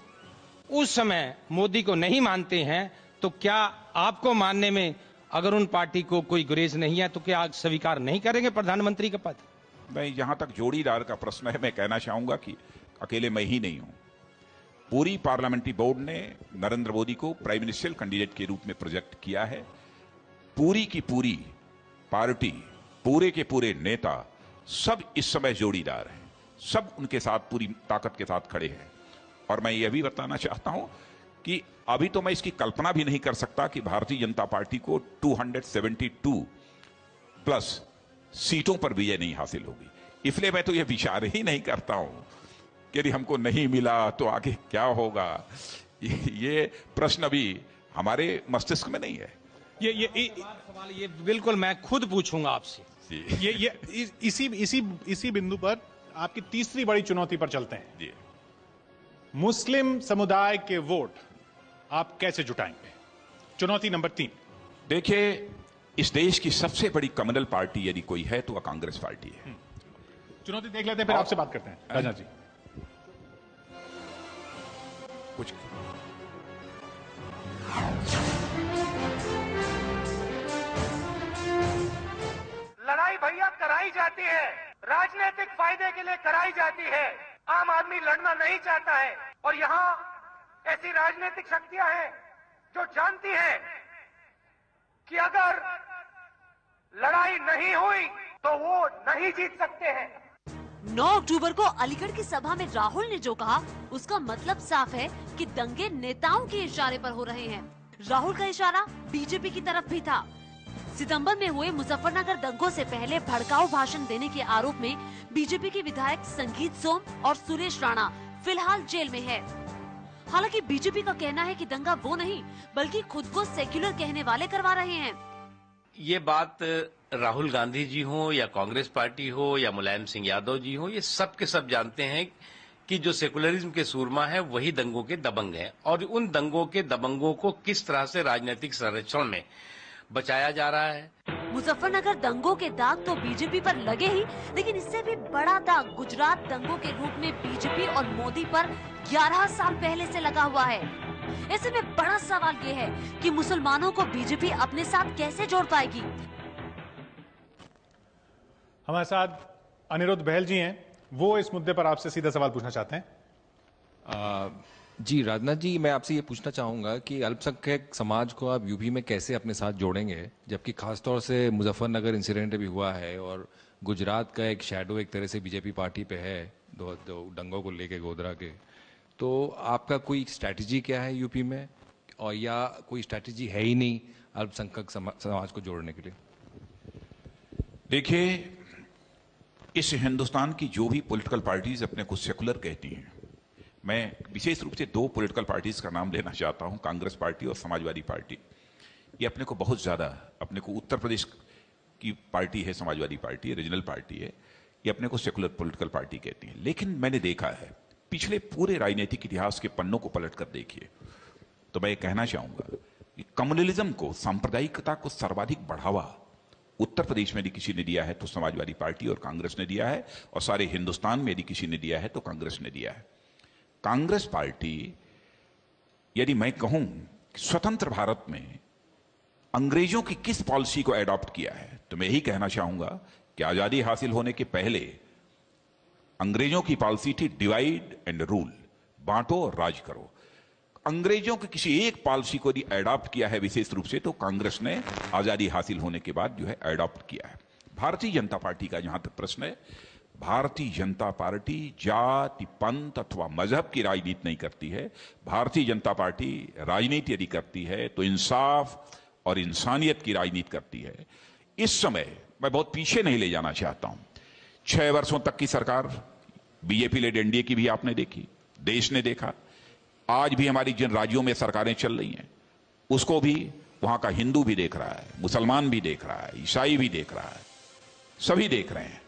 उस समय मोदी को नहीं मानते हैं, तो क्या आपको मानने में अगर उन पार्टी को कोई गुरेज नहीं है तो क्या स्वीकार नहीं करेंगे प्रधानमंत्री का पद? नहीं, जहां तक जोड़ीदार का प्रश्न है, मैं कहना चाहूंगा कि अकेले मैं ही नहीं हूं। पूरी पार्लियामेंट्री बोर्ड ने नरेंद्र मोदी को प्राइम मिनिस्टर कैंडिडेट के रूप में प्रोजेक्ट किया है। पूरी की पूरी पार्टी, पूरे के पूरे नेता सब इस समय जोड़ीदार हैं, सब उनके साथ पूरी ताकत के साथ खड़े हैं। और मैं यह भी बताना चाहता हूं कि अभी तो मैं इसकी कल्पना भी नहीं कर सकता कि भारतीय जनता पार्टी को 272 प्लस सीटों पर विजय नहीं हासिल होगी। इसलिए मैं तो यह विचार ही नहीं करता हूं कि यदि हमको नहीं मिला तो आगे क्या होगा। ये प्रश्न अभी हमारे मस्तिष्क में नहीं है। सवाल ये बिल्कुल मैं खुद पूछूंगा आपसे। इसी बिंदु पर आपकी तीसरी बड़ी चुनौती पर चलते हैं। मुस्लिम समुदाय के वोट आप कैसे जुटाएंगे? चुनौती नंबर 3। देखिए, इस देश की सबसे बड़ी कम्युनल पार्टी यदि कोई है तो वह कांग्रेस पार्टी है। चुनौती देख लेते हैं, फिर आपसे बात करते हैं। राजनाथ जी कुछ लड़ाई भैया कराई जाती है, राजनीतिक फायदे के लिए कराई जाती है। आम आदमी लड़ना नहीं चाहता है, और यहाँ ऐसी राजनीतिक शक्तियां हैं जो जानती हैं कि अगर लड़ाई नहीं हुई तो वो नहीं जीत सकते हैं। 9 अक्टूबर को अलीगढ़ की सभा में राहुल ने जो कहा, उसका मतलब साफ है कि दंगे नेताओं के इशारे पर हो रहे हैं। राहुल का इशारा बीजेपी की तरफ भी था। सितंबर में हुए मुजफ्फरनगर दंगों से पहले भड़काऊ भाषण देने के आरोप में बीजेपी के विधायक संगीत सोम और सुरेश राणा फिलहाल जेल में है। हालांकि बीजेपी का कहना है कि दंगा वो नहीं, बल्कि खुद को सेक्युलर कहने वाले करवा रहे हैं। ये बात राहुल गांधी जी हो या कांग्रेस पार्टी हो या मुलायम सिंह यादव जी हो, ये सब के सब जानते हैं कि जो सेकुलरिज्म के सूरमा है वही दंगों के दबंग हैं, और उन दंगों के दबंगों को किस तरह से राजनीतिक संरक्षण में बचाया जा रहा है। मुजफ्फरनगर दंगों के दाग तो बीजेपी पर लगे ही, लेकिन इससे भी बड़ा दाग गुजरात दंगों के रूप में बीजेपी और मोदी पर 11 साल पहले से लगा हुआ है। ऐसे में बड़ा सवाल ये है कि मुसलमानों को बीजेपी अपने साथ कैसे जोड़ पाएगी। हमारे साथ अनिरुद्ध बहल जी हैं, वो इस मुद्दे पर आपसे सीधा सवाल पूछना चाहते हैं। जी राजनाथ जी, मैं आपसे ये पूछना चाहूँगा कि अल्पसंख्यक समाज को आप यूपी में कैसे अपने साथ जोड़ेंगे, जबकि खासतौर से मुजफ्फरनगर इंसिडेंट भी हुआ है और गुजरात का एक शैडो एक तरह से बीजेपी पार्टी पे है दो दंगों को लेके गोधरा के। तो आपका कोई स्ट्रैटेजी क्या है यूपी में, और या कोई स्ट्रैटेजी है ही नहीं अल्पसंख्यक समाज को जोड़ने के लिए? देखिए, इस हिंदुस्तान की जो भी पॉलिटिकल पार्टीज अपने को सेकुलर कहती हैं, मैं विशेष रूप से 2 पॉलिटिकल पार्टीज का नाम लेना चाहता हूं, कांग्रेस पार्टी और समाजवादी पार्टी। ये अपने को बहुत ज्यादा, अपने को उत्तर प्रदेश की पार्टी है समाजवादी पार्टी, रीजनल पार्टी है, ये अपने को सेकुलर पॉलिटिकल पार्टी कहती है। लेकिन मैंने देखा है, पिछले पूरे राजनीतिक इतिहास के पन्नों को पलट कर देखिए तो मैं ये कहना चाहूंगा कि कम्युनलिज्म को, सांप्रदायिकता को सर्वाधिक बढ़ावा उत्तर प्रदेश में यदि किसी ने दिया है तो समाजवादी पार्टी और कांग्रेस ने दिया है, और सारे हिंदुस्तान में यदि किसी ने दिया है तो कांग्रेस ने दिया है। कांग्रेस पार्टी, यदि मैं कहूं स्वतंत्र भारत में अंग्रेजों की किस पॉलिसी को एडॉप्ट किया है, तो मैं यही कहना चाहूंगा कि आजादी हासिल होने के पहले अंग्रेजों की पॉलिसी थी डिवाइड एंड रूल, बांटो और राज करो। अंग्रेजों की किसी एक पॉलिसी को यदि एडॉप्ट किया है विशेष रूप से, तो कांग्रेस ने आजादी हासिल होने के बाद जो है एडॉप्ट किया है। भारतीय जनता पार्टी का जहां तक प्रश्न है, भारतीय जनता पार्टी जाति, पंथ अथवा मजहब की राजनीति नहीं करती है। भारतीय जनता पार्टी राजनीति यदि करती है तो इंसाफ और इंसानियत की राजनीति करती है। इस समय मैं बहुत पीछे नहीं ले जाना चाहता हूं। 6 वर्षों तक की सरकार बीजेपी लेड एनडीए की भी आपने देखी, देश ने देखा। आज भी हमारी जिन राज्यों में सरकारें चल रही हैं उसको भी वहां का हिंदू भी देख रहा है, मुसलमान भी देख रहा है, ईसाई भी देख रहा है, सभी देख रहे हैं।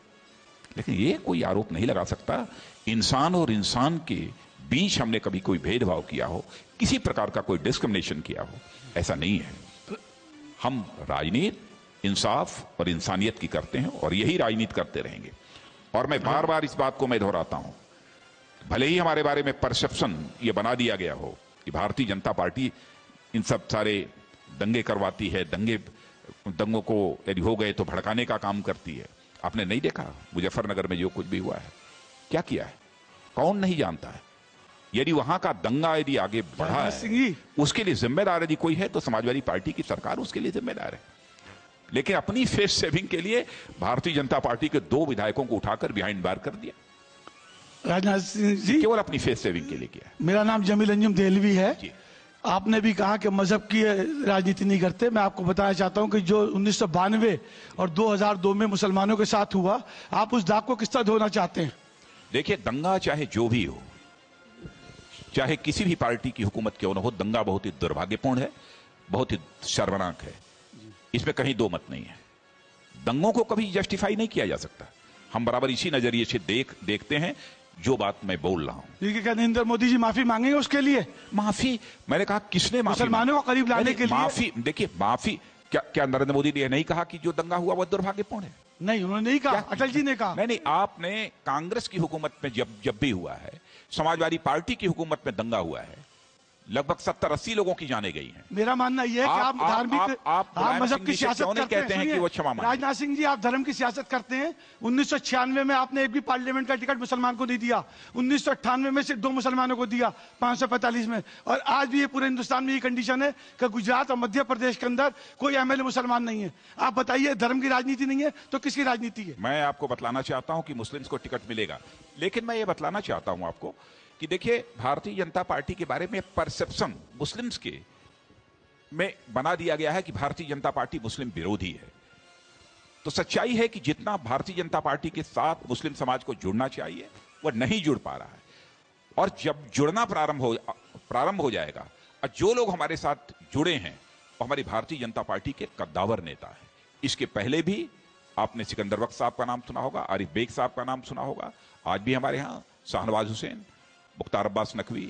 लेकिन ये कोई आरोप नहीं लगा सकता इंसान और इंसान के बीच हमने कभी कोई भेदभाव किया हो, किसी प्रकार का कोई डिस्क्रिमिनेशन किया हो, ऐसा नहीं है। हम राजनीति इंसाफ और इंसानियत की करते हैं और यही राजनीति करते रहेंगे। और मैं बार बार इस बात को मैं दोहराता हूं, भले ही हमारे बारे में परसेप्शन ये बना दिया गया हो कि भारतीय जनता पार्टी इन सब सारे दंगे करवाती है, दंगों को यदि हो गए तो भड़काने का काम करती है। आपने नहीं देखा मुजफ्फरनगर में जो कुछ भी हुआ है, क्या किया है, कौन नहीं जानता है। यदि वहां का दंगा यदि आगे बढ़ा है उसके लिए जिम्मेदार यदि कोई है तो समाजवादी पार्टी की सरकार उसके लिए जिम्मेदार है। लेकिन अपनी फेस सेविंग के लिए भारतीय जनता पार्टी के 2 विधायकों को उठाकर बिहाइंड बार कर दिया। राजनाथ सिंह जी केवल अपनी फेस सेविंग के लिए किया। मेरा नाम जमील अंजुम देहलवी है। आपने भी कहा कि मजहब की राजनीति नहीं करते। मैं आपको बताना चाहता हूं कि जो 1992 और 2002 में मुसलमानों के साथ हुआ, आप उस दाग को किस तरह धोना चाहते हैं? देखिए, दंगा चाहे जो भी हो, चाहे किसी भी पार्टी की हुकूमत क्यों न हो, दंगा बहुत ही दुर्भाग्यपूर्ण है, बहुत ही शर्मनाक है, इसमें कहीं दो मत नहीं है। दंगों को कभी जस्टिफाई नहीं किया जा सकता। हम बराबर इसी नजरिए से देखते हैं जो बात मैं बोल रहा हूं। क्या नरेंद्र मोदी जी माफी मांगेंगे उसके लिए? माफी, मैंने कहा किसने माफी? मुसलमानों को करीब लाने के लिए माफी। देखिए, माफी क्या नरेंद्र मोदी ने नहीं कहा कि जो दंगा हुआ वो दुर्भाग्यपूर्ण है? नहीं, उन्होंने नहीं कहा, अटल जी ने कहा। नहीं, आपने कांग्रेस की हुकूमत में जब भी हुआ है, समाजवादी पार्टी की हुकूमत में दंगा हुआ है, लगभग 70-80 लोगों की जाने गई हैं। मेरा मानना यह है कि आप धार्मिक, आप मजहब की सियासत कहते हैं कि वो क्षमा मांगे। राजनाथ सिंह जी, आप धर्म की सियासत करते हैं। 1996 में आपने एक भी पार्लियामेंट का टिकट मुसलमान को नहीं दिया। 1998 में सिर्फ 2 मुसलमानों को दिया 545 में। और आज भी ये पूरे हिंदुस्तान में ये कंडीशन है कि गुजरात और मध्य प्रदेश के अंदर कोई एमएलए मुसलमान नहीं है। आप बताइए, धर्म की राजनीति नहीं है तो किसकी राजनीति है? मैं आपको बतलाना चाहता हूं कि मुस्लिम्स को टिकट मिलेगा, लेकिन मैं ये बतलाना चाहता हूं आपको कि देखिए, भारतीय जनता पार्टी के बारे में परसेप्शन मुस्लिम्स के में बना दिया गया है कि भारतीय जनता पार्टी मुस्लिम विरोधी है। तो सच्चाई है कि जितना भारतीय जनता पार्टी के साथ मुस्लिम समाज को जुड़ना चाहिए वह नहीं जुड़ पा रहा है। और जब जुड़ना प्रारंभ हो जाएगा, और जो लोग हमारे साथ जुड़े हैं वो हमारी भारतीय जनता पार्टी के कद्दावर नेता है। इसके पहले भी आपने सिकंदर बख्श साहब का नाम सुना होगा, आरिफ बेग साहब का नाम सुना होगा, आज भी हमारे यहाँ शाहनवाज हुसैन, मुख्तार अब्बास नकवी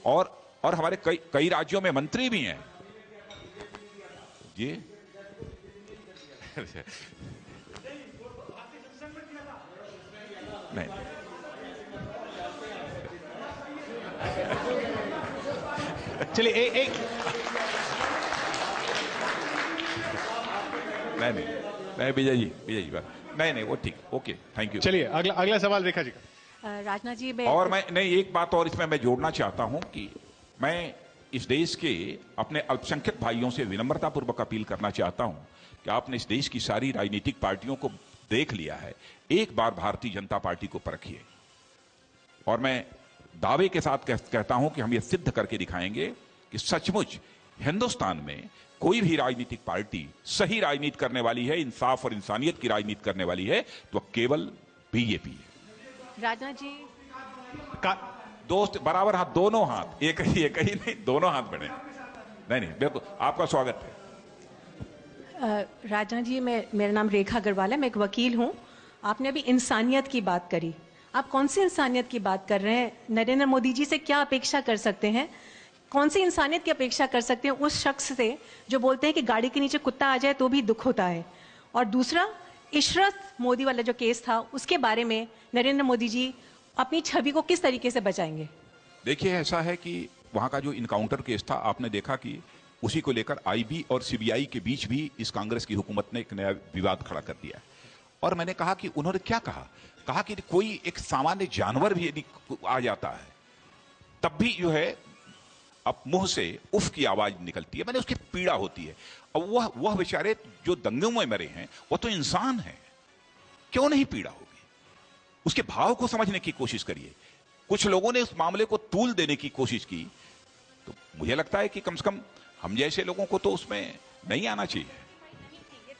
और हमारे कई राज्यों में मंत्री भी हैं जी। नहीं, चलिए एक नहीं विजय जी नहीं वो ठीक, ओके, थैंक यू। चलिए अगला सवाल रेखा जी का। राजनाथ जी, और मैं नहीं, एक बात और इसमें मैं जोड़ना चाहता हूं कि मैं इस देश के अपने अल्पसंख्यक भाइयों से विनम्रता पूर्वक अपील करना चाहता हूं कि आपने इस देश की सारी राजनीतिक पार्टियों को देख लिया है, एक बार भारतीय जनता पार्टी को परखिए। और मैं दावे के साथ कहता हूं कि हम ये सिद्ध करके दिखाएंगे कि सचमुच हिंदुस्तान में कोई भी राजनीतिक पार्टी सही राजनीति करने वाली है, इंसाफ और इंसानियत की राजनीति करने वाली है, तो केवल बीजेपी है। राजनाथ जी दोस्त बराबर हाथ, दोनों हाथ, एक ही नहीं, दोनों हाथ बढ़े। नहीं बिल्कुल, आपका स्वागत है। राजनाथ जी, मेरा नाम रेखा अग्रवाल है, मैं एक वकील हूं। आपने अभी इंसानियत की बात करी, आप कौन सी इंसानियत की बात कर रहे हैं? नरेंद्र मोदी जी से क्या अपेक्षा कर सकते हैं? कौन सी इंसानियत की अपेक्षा कर सकते हैं उस शख्स से जो बोलते हैं कि गाड़ी के नीचे कुत्ता आ जाए तो भी दुख होता है? और दूसरा, इशरत मोदी वाला जो केस था, उसके बारे में नरेंद्र मोदी जी अपनी छवि को किस तरीके से बचाएंगे? देखिए, ऐसा है कि वहां का जो इनकाउंटर केस था, आपने देखा कि उसी को लेकर आईबी और सीबीआई के बीच भी इस कांग्रेस की हुकूमत ने एक नया विवाद खड़ा कर दिया। और मैंने कहा कि उन्होंने क्या कहा कि कोई एक सामान्य जानवर भी यदि आ जाता है तब भी जो है अब मुंह से उफ की आवाज निकलती है, मैंने उसकी पीड़ा होती है। अब वह बेचारे जो दंगों में मरे हैं वो तो इंसान हैं, क्यों नहीं पीड़ा होगी? उसके भाव को समझने की कोशिश करिए। कुछ लोगों ने उस मामले को तूल देने की कोशिश की, तो मुझे लगता है कि कम से कम हम जैसे लोगों को तो उसमें नहीं आना चाहिए।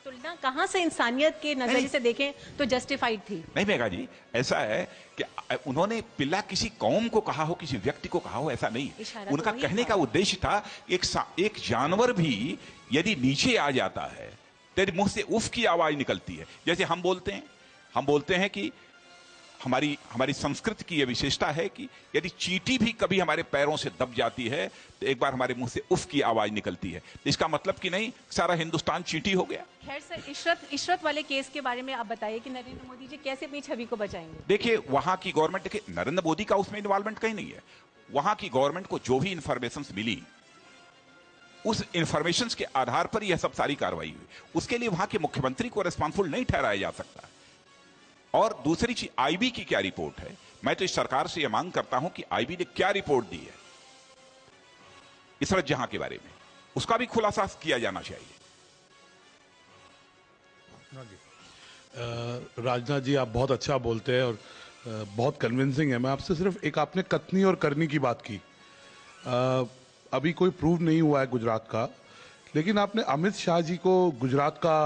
तुलना कहां से इंसानियत के नजरिए से देखें तो जस्टिफाइड थी? नहीं मेघा जी, ऐसा है कि उन्होंने पिल्ला किसी कौम को कहा हो, किसी व्यक्ति को कहा हो, ऐसा नहीं है। उनका कहने का उद्देश्य था एक जानवर भी यदि नीचे आ जाता है तेरे मुंह से उफ की आवाज निकलती है। जैसे हम बोलते हैं कि हमारी संस्कृति की यह विशेषता है कि यदि चींटी भी कभी हमारे पैरों से दब जाती है तो एक बार हमारे मुंह से उफ की आवाज निकलती है। इसका मतलब कि नहीं सारा हिंदुस्तान चींटी हो गया। खैर सर, इशरत वाले केस के बारे में आप बताइए कि नरेंद्र मोदी जी कैसे अपनी छवि को बचाएंगे? देखिए वहां की गवर्नमेंट, देखिए नरेंद्र मोदी का उसमें इन्वॉल्वमेंट कहीं नहीं है। वहां की गवर्नमेंट को जो भी इंफॉर्मेशन मिली उस इंफॉर्मेशन के आधार पर यह सब सारी कार्रवाई हुई। उसके लिए वहां के मुख्यमंत्री को रिस्पॉन्सिबल नहीं ठहराया जा सकता। और दूसरी चीज, आईबी की क्या रिपोर्ट है? मैं तो इस सरकार से यह मांग करता हूं कि आईबी ने क्या रिपोर्ट दी है इसरत जहां के बारे में, उसका भी खुलासा किया जाना चाहिए। राजनाथ जी, आप बहुत अच्छा बोलते हैं और बहुत कन्विंसिंग है। मैं आपसे सिर्फ एक, आपने कथनी और करनी की बात की, अभी कोई प्रूव नहीं हुआ है गुजरात का, लेकिन आपने अमित शाह जी को गुजरात का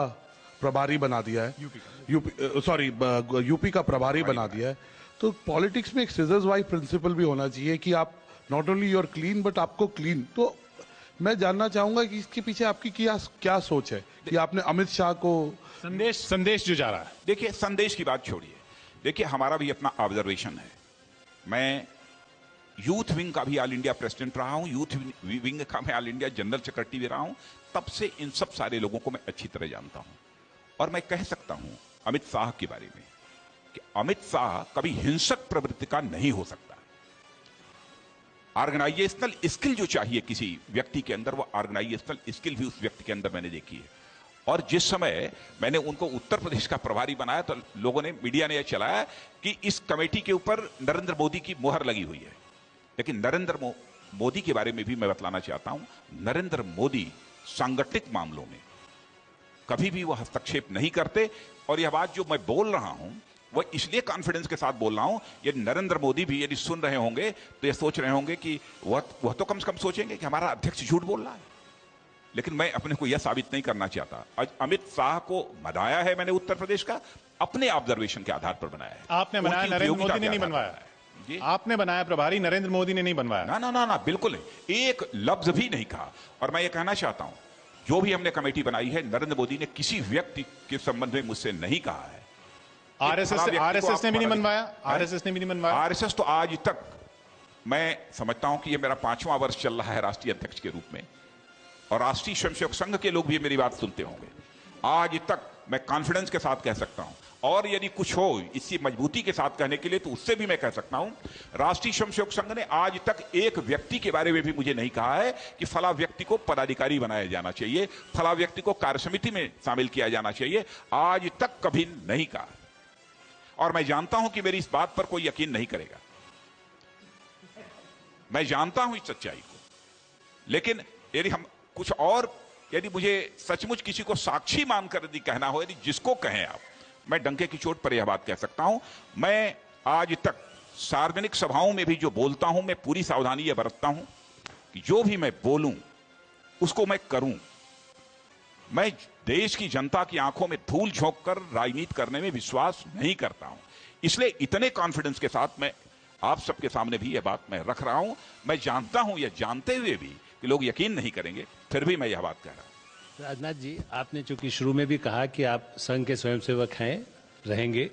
प्रभारी बना दिया है, यूपी का प्रभारी बना दिया है। तो पॉलिटिक्स में एक सिजर्स वाइज प्रिंसिपल भी होना चाहिए कि आप not only your clean but आपको क्लीन। तो मैं जानना चाहूंगा कि इसके पीछे आपकी क्या सोच है कि आपने अमित शाह को संदेश जो जा रहा है। देखिए संदेश की बात छोड़िए, देखिए हमारा भी अपना ऑब्जर्वेशन है। मैं यूथ विंग का भी ऑल इंडिया प्रेसिडेंट रहा हूं, यूथ विंग का मैं ऑल इंडिया जनरल सेक्रेटरी भी रहा हूं, तब से इन सब सारे लोगों को मैं अच्छी तरह जानता हूं। और मैं कह सकता हूं अमित शाह के बारे में कि अमित शाह कभी हिंसक प्रवृत्ति का नहीं हो सकता। ऑर्गेनाइजेशनल स्किल जो चाहिए किसी व्यक्ति के अंदर, वो ऑर्गेनाइजेशनल स्किल भी उस व्यक्ति के अंदर मैंने देखी है। और जिस समय मैंने उनको उत्तर प्रदेश का प्रभारी बनाया तो लोगों ने, मीडिया ने यह चलाया कि इस कमेटी के ऊपर नरेंद्र मोदी की मुहर लगी हुई है। लेकिन नरेंद्र मोदी के बारे में भी मैं बतलाना चाहता हूं, नरेंद्र मोदी सांगठनिक मामलों में कभी भी वो हस्तक्षेप नहीं करते। और यह बात जो मैं बोल रहा हूं वो इसलिए कॉन्फिडेंस के साथ बोल रहा हूं, यदि नरेंद्र मोदी भी यदि सुन रहे होंगे तो ये सोच रहे होंगे कि वह तो कम से कम सोचेंगे कि हमारा अध्यक्ष झूठ बोल रहा है। लेकिन मैं अपने को यह साबित नहीं करना चाहता। आज अमित शाह को बनाया है मैंने उत्तर प्रदेश का, अपने ऑब्जर्वेशन के आधार पर बनाया है। आपने बनाया, नरेंद्र मोदी ने नहीं बनवाया। आपने बनाया प्रभारी, नरेंद्र मोदी ने नहीं बनवाया। ना ना ना ना, बिल्कुल नहीं, एक लफ्ज भी नहीं कहा। और मैं ये कहना चाहता हूं, जो भी हमने कमेटी बनाई है, नरेंद्र मोदी ने किसी व्यक्ति के संबंध में मुझसे नहीं कहा है। आरएसएस ने भी नहीं बनवाया, आरएसएस ने भी नहीं बनवाया। आरएसएस तो आज तक मैं समझता हूं कि यह मेरा 5वां वर्ष चल रहा है राष्ट्रीय अध्यक्ष के रूप में, और राष्ट्रीय स्वयंसेवक संघ के लोग भी मेरी बात सुनते होंगे। आज तक मैं कॉन्फिडेंस के साथ कह सकता हूं, और यदि कुछ हो इसी मजबूती के साथ कहने के लिए तो उससे भी मैं कह सकता हूं, राष्ट्रीय स्वयंसेवक संघ ने आज तक एक व्यक्ति के बारे में भी मुझे नहीं कहा है कि फला व्यक्ति को पदाधिकारी बनाया जाना चाहिए, फला व्यक्ति को कार्यसमिति में शामिल किया जाना चाहिए। आज तक कभी नहीं कहा। और मैं जानता हूं कि मेरी इस बात पर कोई यकीन नहीं करेगा, मैं जानता हूं इस सच्चाई को। लेकिन यदि हम कुछ और, यदि मुझे सचमुच किसी को साक्षी मानकर यदि कहना हो, यदि जिसको कहें आप, मैं डंके की चोट पर यह बात कह सकता हूं, मैं आज तक सार्वजनिक सभाओं में भी जो बोलता हूं, मैं पूरी सावधानी यह बरतता हूं कि जो भी मैं बोलूं उसको मैं करूं। मैं देश की जनता की आंखों में धूल झोंक कर राजनीति करने में विश्वास नहीं करता हूं। इसलिए इतने कॉन्फिडेंस के साथ मैं आप सबके सामने भी यह बात मैं रख रहा हूं। मैं जानता हूं, यह जानते हुए भी कि लोग यकीन नहीं करेंगे, फिर भी मैं यह बात कह रहा हूं। राजनाथ जी, आपने चूंकि शुरू में भी कहा कि आप संघ के स्वयंसेवक हैं, रहेंगे।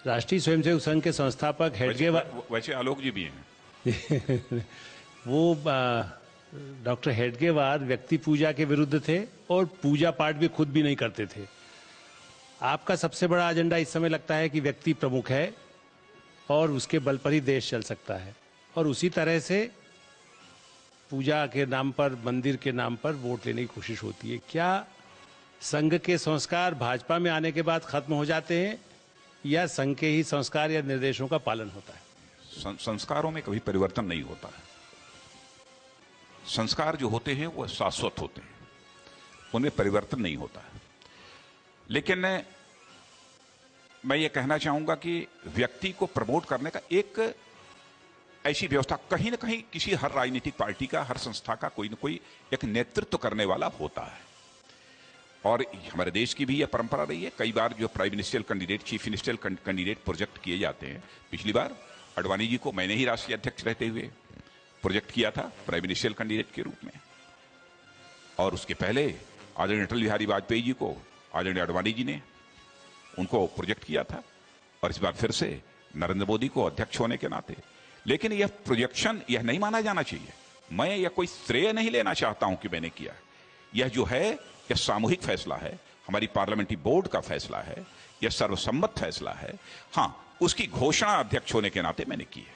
राष्ट्रीय स्वयंसेवक संघ के संस्थापक हेडगेवार, वैसे आलोक जी भी हैं वो डॉक्टर हेडगेवार व्यक्ति पूजा के विरुद्ध थे और पूजा पाठ भी खुद भी नहीं करते थे। आपका सबसे बड़ा एजेंडा इस समय लगता है कि व्यक्ति प्रमुख है और उसके बल पर ही देश चल सकता है, और उसी तरह से पूजा के नाम पर, मंदिर के नाम पर वोट लेने की कोशिश होती है। क्या संघ के संस्कार भाजपा में आने के बाद खत्म हो जाते हैं, या संघ के ही संस्कार या निर्देशों का पालन होता है? संस्कारों में कभी परिवर्तन नहीं होता है। संस्कार जो होते हैं वो शाश्वत होते हैं, उनमें परिवर्तन नहीं होता है। लेकिन मैं ये कहना चाहूंगा कि व्यक्ति को प्रमोट करने का एक ऐसी व्यवस्था कहीं ना कहीं किसी हर राजनीतिक पार्टी का, हर संस्था का कोई ना कोई एक नेतृत्व करने वाला होता है। और हमारे देश की भी यह परंपरा रही है, कई बार जो prime minister candidate, chief minister candidate project किए जाते हैं। पिछली बार आडवाणी जी को मैंने ही राष्ट्रीय अध्यक्ष रहते हुए प्रोजेक्ट किया था प्राइम मिनिस्टर कैंडिडेट के रूप में, और उसके पहले आदरणीय अटल बिहारी वाजपेयी जी को आदरणीय आडवाणी जी ने उनको प्रोजेक्ट किया था, और इस बार फिर से नरेंद्र मोदी को अध्यक्ष होने के नाते। लेकिन यह प्रोजेक्शन यह नहीं माना जाना चाहिए, मैं यह कोई श्रेय नहीं लेना चाहता हूं कि मैंने किया। यह जो है यह सामूहिक फैसला है, हमारी पार्लियामेंट्री बोर्ड का फैसला है, यह सर्वसम्मत फैसला है। हां, उसकी घोषणा अध्यक्ष होने के नाते मैंने की है।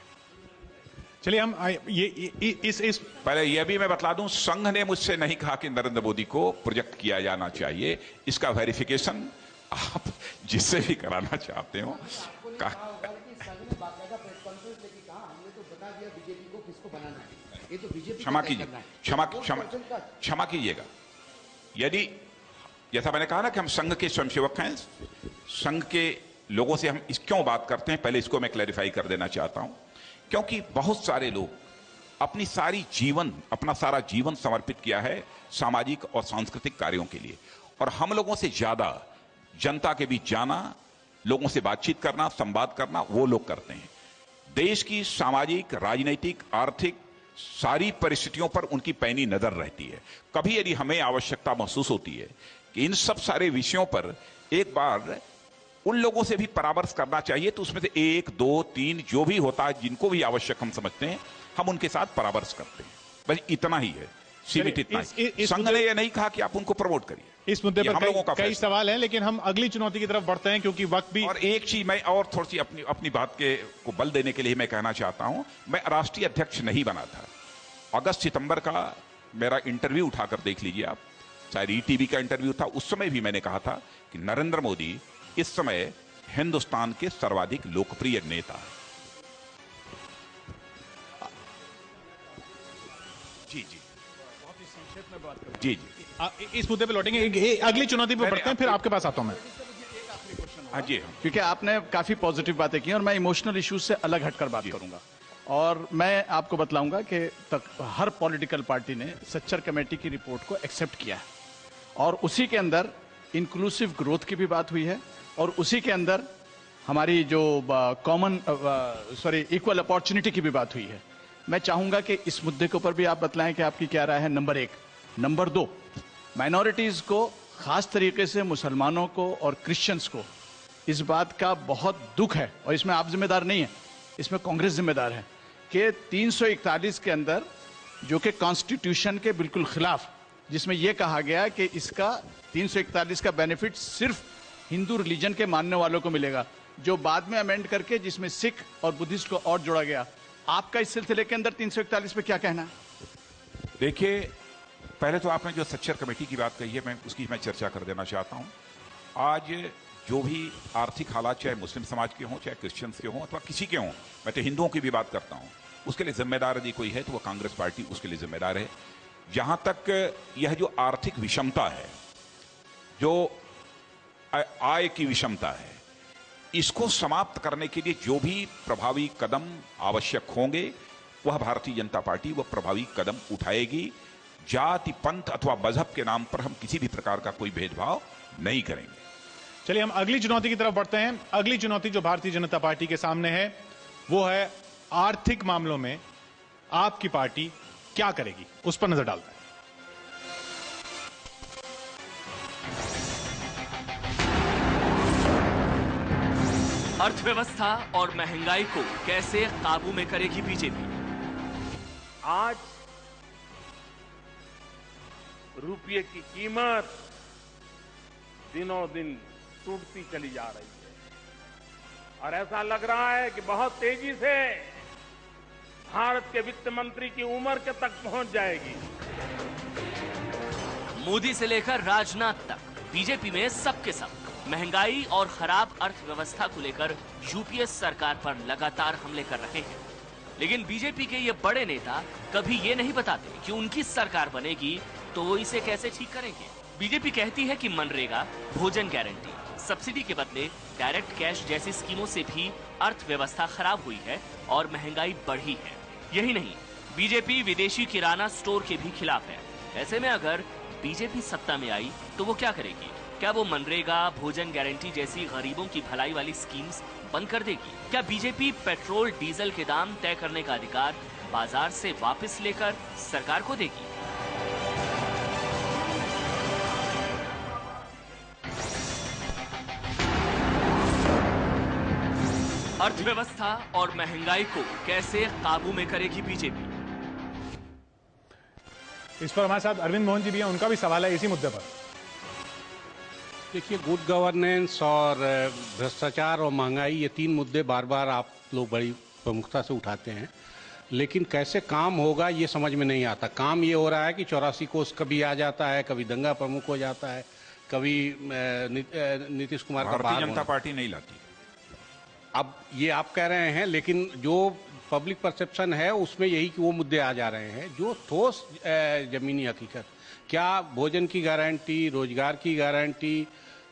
चलिए हम इस पहले यह भी मैं बतला दूं, संघ ने मुझसे नहीं कहा कि नरेंद्र मोदी को प्रोजेक्ट किया जाना चाहिए। इसका वेरिफिकेशन आप जिससे भी कराना चाहते हो क्षमा कीजिए, क्षमा कीजिएगा। यदि जैसा मैंने कहा ना कि हम संघ के स्वयंसेवक हैं, संघ के लोगों से हम इस क्यों बात करते हैं, पहले इसको मैं क्लैरिफाई कर देना चाहता हूं। क्योंकि बहुत सारे लोग अपना सारा जीवन समर्पित किया है सामाजिक और सांस्कृतिक कार्यों के लिए, और हम लोगों से ज्यादा जनता के बीच जाना, लोगों से बातचीत करना, संवाद करना वो लोग करते हैं। देश की सामाजिक, राजनीतिक, आर्थिक सारी परिस्थितियों पर उनकी पैनी नजर रहती है। कभी यदि हमें आवश्यकता महसूस होती है कि इन सब सारे विषयों पर एक बार उन लोगों से भी परामर्श करना चाहिए, तो उसमें से 1, 2, 3 जो भी होता है, जिनको भी आवश्यक हम समझते हैं, हम उनके साथ परामर्श करते हैं। बस इतना ही है, सीमित इतना ही। संघ ने यह नहीं कहा कि आप उनको प्रमोट करिए। इस मुद्दे पर कई सवाल हैं, लेकिन हम अगली चुनौती की तरफ बढ़ते हैं क्योंकि वक्त भी। और एक चीज मैं और थोड़ी सी अपनी बात को बल देने के लिए मैं कहना चाहता हूं, मैं राष्ट्रीय अध्यक्ष नहीं बना था। अगस्त सितंबर का मेरा इंटरव्यू उठाकर देख लीजिए आप, शायद ईटीवी का इंटरव्यू था, उस समय भी मैंने कहा था कि नरेंद्र मोदी इस समय हिंदुस्तान के सर्वाधिक लोकप्रिय नेता है। जी बहुत ही संक्षेप में बात करें। जी इस मुद्दे पे लौटेंगे, अगली चुनौती पे बढ़ते हैं, फिर आपके पास आता हूं मैं। हाँ जी, क्योंकि आपने काफी पॉजिटिव बातें की और मैं इमोशनल इश्यूज से अलग हटकर बात करूंगा, और मैं आपको बतलाऊंगा कि हर पॉलिटिकल पार्टी ने सच्चर कमेटी की रिपोर्ट को एक्सेप्ट किया है, और उसी के अंदर इंक्लूसिव ग्रोथ की भी बात हुई है, और उसी के अंदर हमारी जो इक्वल अपॉर्चुनिटी की भी बात हुई है। मैं चाहूंगा कि इस मुद्दे के ऊपर भी आप बतलाएं कि आपकी क्या राय है, नंबर 1। नंबर 2, माइनॉरिटीज को, खास तरीके से मुसलमानों को और क्रिश्चियंस को इस बात का बहुत दुख है, और इसमें आप जिम्मेदार नहीं है, इसमें कांग्रेस जिम्मेदार है, कि 341 के अंदर, जो कि कॉन्स्टिट्यूशन के बिल्कुल खिलाफ, जिसमें यह कहा गया कि इसका 341 का बेनिफिट सिर्फ हिंदू रिलीजन के मानने वालों को मिलेगा, जो बाद में अमेंड करके जिसमें सिख और बुद्धिस्ट को और जोड़ा गया। आपका इस सिलसिले के अंदर 341 पे क्या कहना है? देखिए, पहले तो आपने जो सच्चर कमेटी की बात कही है, मैं उसकी चर्चा कर देना चाहता हूं। आज जो भी आर्थिक हालात, चाहे मुस्लिम समाज के हों, चाहे क्रिश्चियंस के हों, अथवा किसी के हों, मैं तो हिंदुओं की भी बात करता हूं, उसके लिए जिम्मेदार यदि कोई है तो वो कांग्रेस पार्टी उसके लिए जिम्मेदार है। जहां तक यह जो आर्थिक विषमता है, जो आय की विषमता है, इसको समाप्त करने के लिए जो भी प्रभावी कदम आवश्यक होंगे, वह भारतीय जनता पार्टी वह प्रभावी कदम उठाएगी। जाति, पंथ अथवा मजहब के नाम पर हम किसी भी प्रकार का कोई भेदभाव नहीं करेंगे। चलिए हम अगली चुनौती की तरफ बढ़ते हैं। अगली चुनौती जो भारतीय जनता पार्टी के सामने है वो है आर्थिक मामलों में आपकी पार्टी क्या करेगी, उस पर नजर डालते हैं। अर्थव्यवस्था और महंगाई को कैसे काबू में करेगी बीजेपी? आज रुपये की कीमत दिनों दिन टूटती चली जा रही है और ऐसा लग रहा है कि बहुत तेजी से भारत के वित्त मंत्री की उम्र के तक पहुंच जाएगी। मोदी से लेकर राजनाथ तक बीजेपी में सबके सब महंगाई और खराब अर्थव्यवस्था को लेकर यूपीए सरकार पर लगातार हमले कर रहे हैं, लेकिन बीजेपी के ये बड़े नेता कभी ये नहीं बताते कि उनकी सरकार बनेगी तो वो इसे कैसे ठीक करेंगे। बीजेपी कहती है कि मनरेगा, भोजन गारंटी, सब्सिडी के बदले डायरेक्ट कैश जैसी स्कीमों से भी अर्थव्यवस्था खराब हुई है और महंगाई बढ़ी है। यही नहीं, बीजेपी विदेशी किराना स्टोर के भी खिलाफ है। ऐसे में अगर बीजेपी सत्ता में आई तो वो क्या करेगी? क्या वो मनरेगा, भोजन गारंटी जैसी गरीबों की भलाई वाली स्कीम्स बंद कर देगी? क्या बीजेपी पेट्रोल डीजल के दाम तय करने का अधिकार बाजार से वापस लेकर सरकार को देगी? अर्थव्यवस्था और महंगाई को कैसे काबू में करेगी बीजेपी? इस पर हमारे साथ अरविंद मोहन जी भी हैं, उनका भी सवाल है इसी मुद्दे पर। देखिए, गुड गवर्नेंस और भ्रष्टाचार और महंगाई, ये तीन मुद्दे बार बार आप लोग बड़ी प्रमुखता से उठाते हैं, लेकिन कैसे काम होगा ये समझ में नहीं आता। काम ये हो रहा है कि 84 कोस कभी आ जाता है, कभी दंगा प्रमुख हो जाता है, कभी नीतीश कुमार का भारतीय जनता पार्टी नहीं लाती। अब ये आप कह रहे हैं, लेकिन जो पब्लिक परसेप्शन है उसमें यही कि वो मुद्दे आ जा रहे हैं जो ठोस जमीनी हकीकत, क्या भोजन की गारंटी, रोजगार की गारंटी,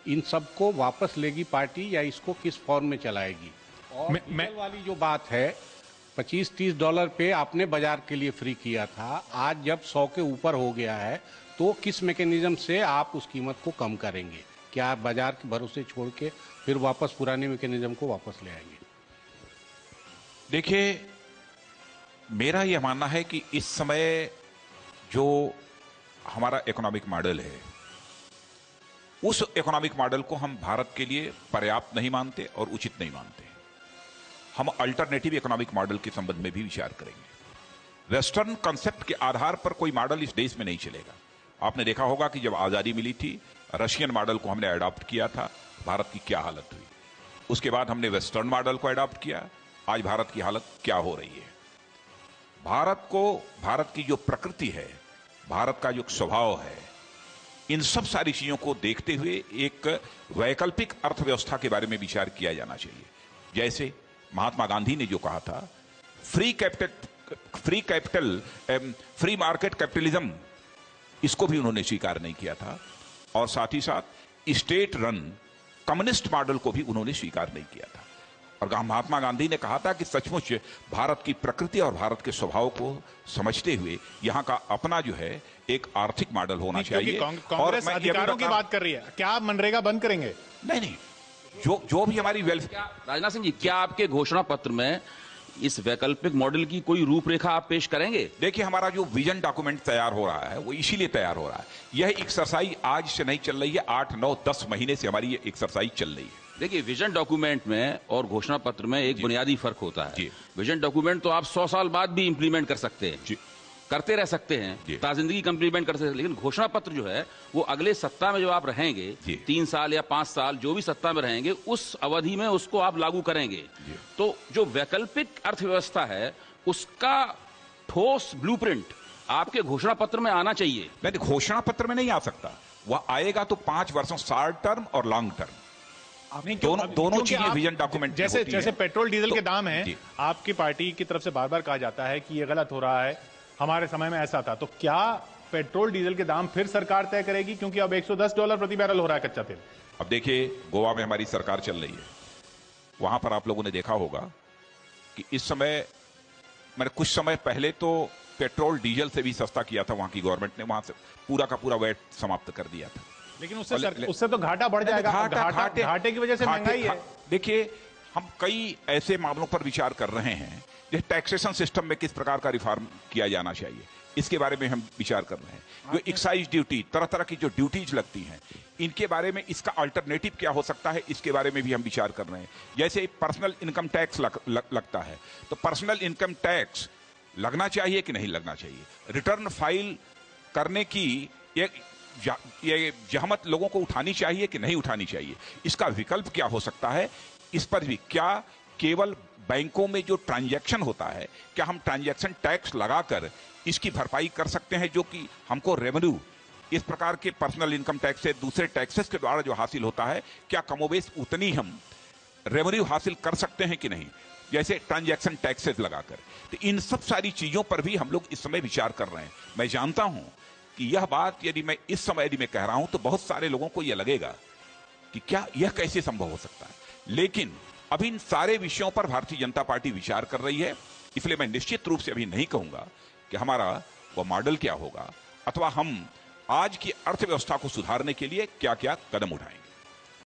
इन सब को वापस लेगी पार्टी या इसको किस फॉर्म में चलाएगी? और डीजल वाली जो बात है, $25-30 पे आपने बाजार के लिए फ्री किया था, आज जब 100 के ऊपर हो गया है तो किस मैकेनिज्म से आप उस कीमत को कम करेंगे? क्या आप बाजार के भरोसे छोड़ के फिर वापस पुराने मैकेनिज्म को वापस ले आएंगे? देखिए, मेरा यह मानना है कि इस समय जो हमारा इकोनॉमिक मॉडल है, उस इकोनॉमिक मॉडल को हम भारत के लिए पर्याप्त नहीं मानते और उचित नहीं मानते। हम अल्टरनेटिव इकोनॉमिक मॉडल के संबंध में भी विचार करेंगे। वेस्टर्न कॉन्सेप्ट के आधार पर कोई मॉडल इस देश में नहीं चलेगा। आपने देखा होगा कि जब आजादी मिली थी, रशियन मॉडल को हमने अडॉप्ट किया था, भारत की क्या हालत हुई। उसके बाद हमने वेस्टर्न मॉडल को अडॉप्ट किया, आज भारत की हालत क्या हो रही है। भारत की जो प्रकृति है, भारत का जो स्वभाव है, इन सब सारी चीजों को देखते हुए एक वैकल्पिक अर्थव्यवस्था के बारे में विचार किया जाना चाहिए। जैसे महात्मा गांधी ने जो कहा था, फ्री मार्केट कैपिटलिज्म, इसको भी उन्होंने स्वीकार नहीं किया था। और साथ ही साथ स्टेट रन कम्युनिस्ट मॉडल को भी उन्होंने स्वीकार नहीं किया था। और महात्मा गांधी ने कहा था कि सचमुच भारत की प्रकृति और भारत के स्वभाव को समझते हुए यहाँ का अपना जो है एक आर्थिक मॉडल होना चाहिए। कांग्रेस अधिकारों की बात कर रही है, क्या आप मनरेगा बंद करेंगे? नहीं, जो भी हमारी वेलफेयर। राजनाथ सिंह जी, क्या आपके घोषणा पत्र में इस वैकल्पिक मॉडल की कोई रूपरेखा आप पेश करेंगे? देखिए, हमारा जो विजन डॉक्यूमेंट तैयार हो रहा है वो इसीलिए तैयार हो रहा है। यह एक्सरसाइज आज से नहीं चल रही है, 8, 9, 10 महीने से हमारी ये एक्सरसाइज चल रही है। देखिए, विजन डॉक्यूमेंट में और घोषणा पत्र में एक बुनियादी फर्क होता है। विजन डॉक्यूमेंट तो आप 100 साल बाद भी इंप्लीमेंट कर सकते हैं, करते रह सकते हैं, ताजिंदगी का इंप्लीमेंट कर सकते हैं, लेकिन घोषणा पत्र जो है वो अगले सत्ता में जो आप रहेंगे, 3 साल या 5 साल जो भी सत्ता में रहेंगे, उस अवधि में उसको आप लागू करेंगे। तो जो वैकल्पिक अर्थव्यवस्था है उसका ठोस ब्लूप्रिंट आपके घोषणा पत्र में आना चाहिए। नहीं, घोषणा पत्र में नहीं आ सकता, वह आएगा तो 5 वर्षों, शॉर्ट टर्म और लॉन्ग टर्म, दोनों चीजें विजन डॉक्यूमेंट। जैसे पेट्रोल डीजल के दाम है, आपकी पार्टी की तरफ से बार बार कहा जाता है कि ये गलत हो रहा है, हमारे समय में ऐसा था। तो क्या पेट्रोल डीजल के दाम फिर सरकार तय करेगी, क्योंकि अब $110 प्रति बैरल हो रहा है कच्चा तेल? अब देखिए, गोवा में हमारी सरकार चल रही है, वहां पर आप लोगों ने देखा होगा कि इस समय, मैंने कुछ समय पहले तो पेट्रोल डीजल से भी सस्ता किया था वहां की गवर्नमेंट ने, वहां से पूरा का पूरा वैट समाप्त कर दिया था। लेकिन उससे तो घाटा बढ़ जाएगा। घाटे की वजह से महंगाई है। देखिए, हम कई ऐसे मामलों पर विचार कर रहे हैं, जैसे टैक्सेशन सिस्टम में किस प्रकार का रिफॉर्म किया जाना चाहिए, इसके बारे में हम विचार कर रहे हैं। जो एक्साइज ड्यूटी, तरह तरह की जो ड्यूटीज लगती हैं, इनके बारे में इसका अल्टरनेटिव क्या हो सकता है, इसके बारे में भी हम विचार कर रहे हैं। जैसे पर्सनल इनकम टैक्स लगता है, तो पर्सनल इनकम टैक्स लगना चाहिए कि नहीं लगना चाहिए? रिटर्न फाइल करने की ये जहमत लोगों को उठानी चाहिए कि नहीं उठानी चाहिए? इसका विकल्प क्या हो सकता है? इस पर भी क्या केवल बैंकों में जो ट्रांजैक्शन होता है, क्या हम ट्रांजैक्शन टैक्स लगाकर इसकी भरपाई कर सकते हैं, जो कि हमको रेवेन्यू इस प्रकार के पर्सनल इनकम टैक्स से दूसरे टैक्सेस के द्वारा जो हासिल होता है, क्या कमोबेश उतनी हम रेवेन्यू हासिल कर सकते हैं कि नहीं, जैसे ट्रांजैक्शन टैक्सेस लगाकर? तो इन सब सारी चीजों पर भी हम लोग इस समय विचार कर रहे हैं। मैं जानता हूं कि यह बात यदि मैं इस समय यदि मैं कह रहा हूं तो बहुत सारे लोगों को यह लगेगा कि क्या यह कैसे संभव हो सकता है, लेकिन अभी इन सारे विषयों पर भारतीय जनता पार्टी विचार कर रही है। इसलिए मैं निश्चित रूप से अभी नहीं कहूंगा कि हमारा वह मॉडल क्या होगा, अथवा हम आज की अर्थव्यवस्था को सुधारने के लिए क्या क्या कदम उठाएंगे।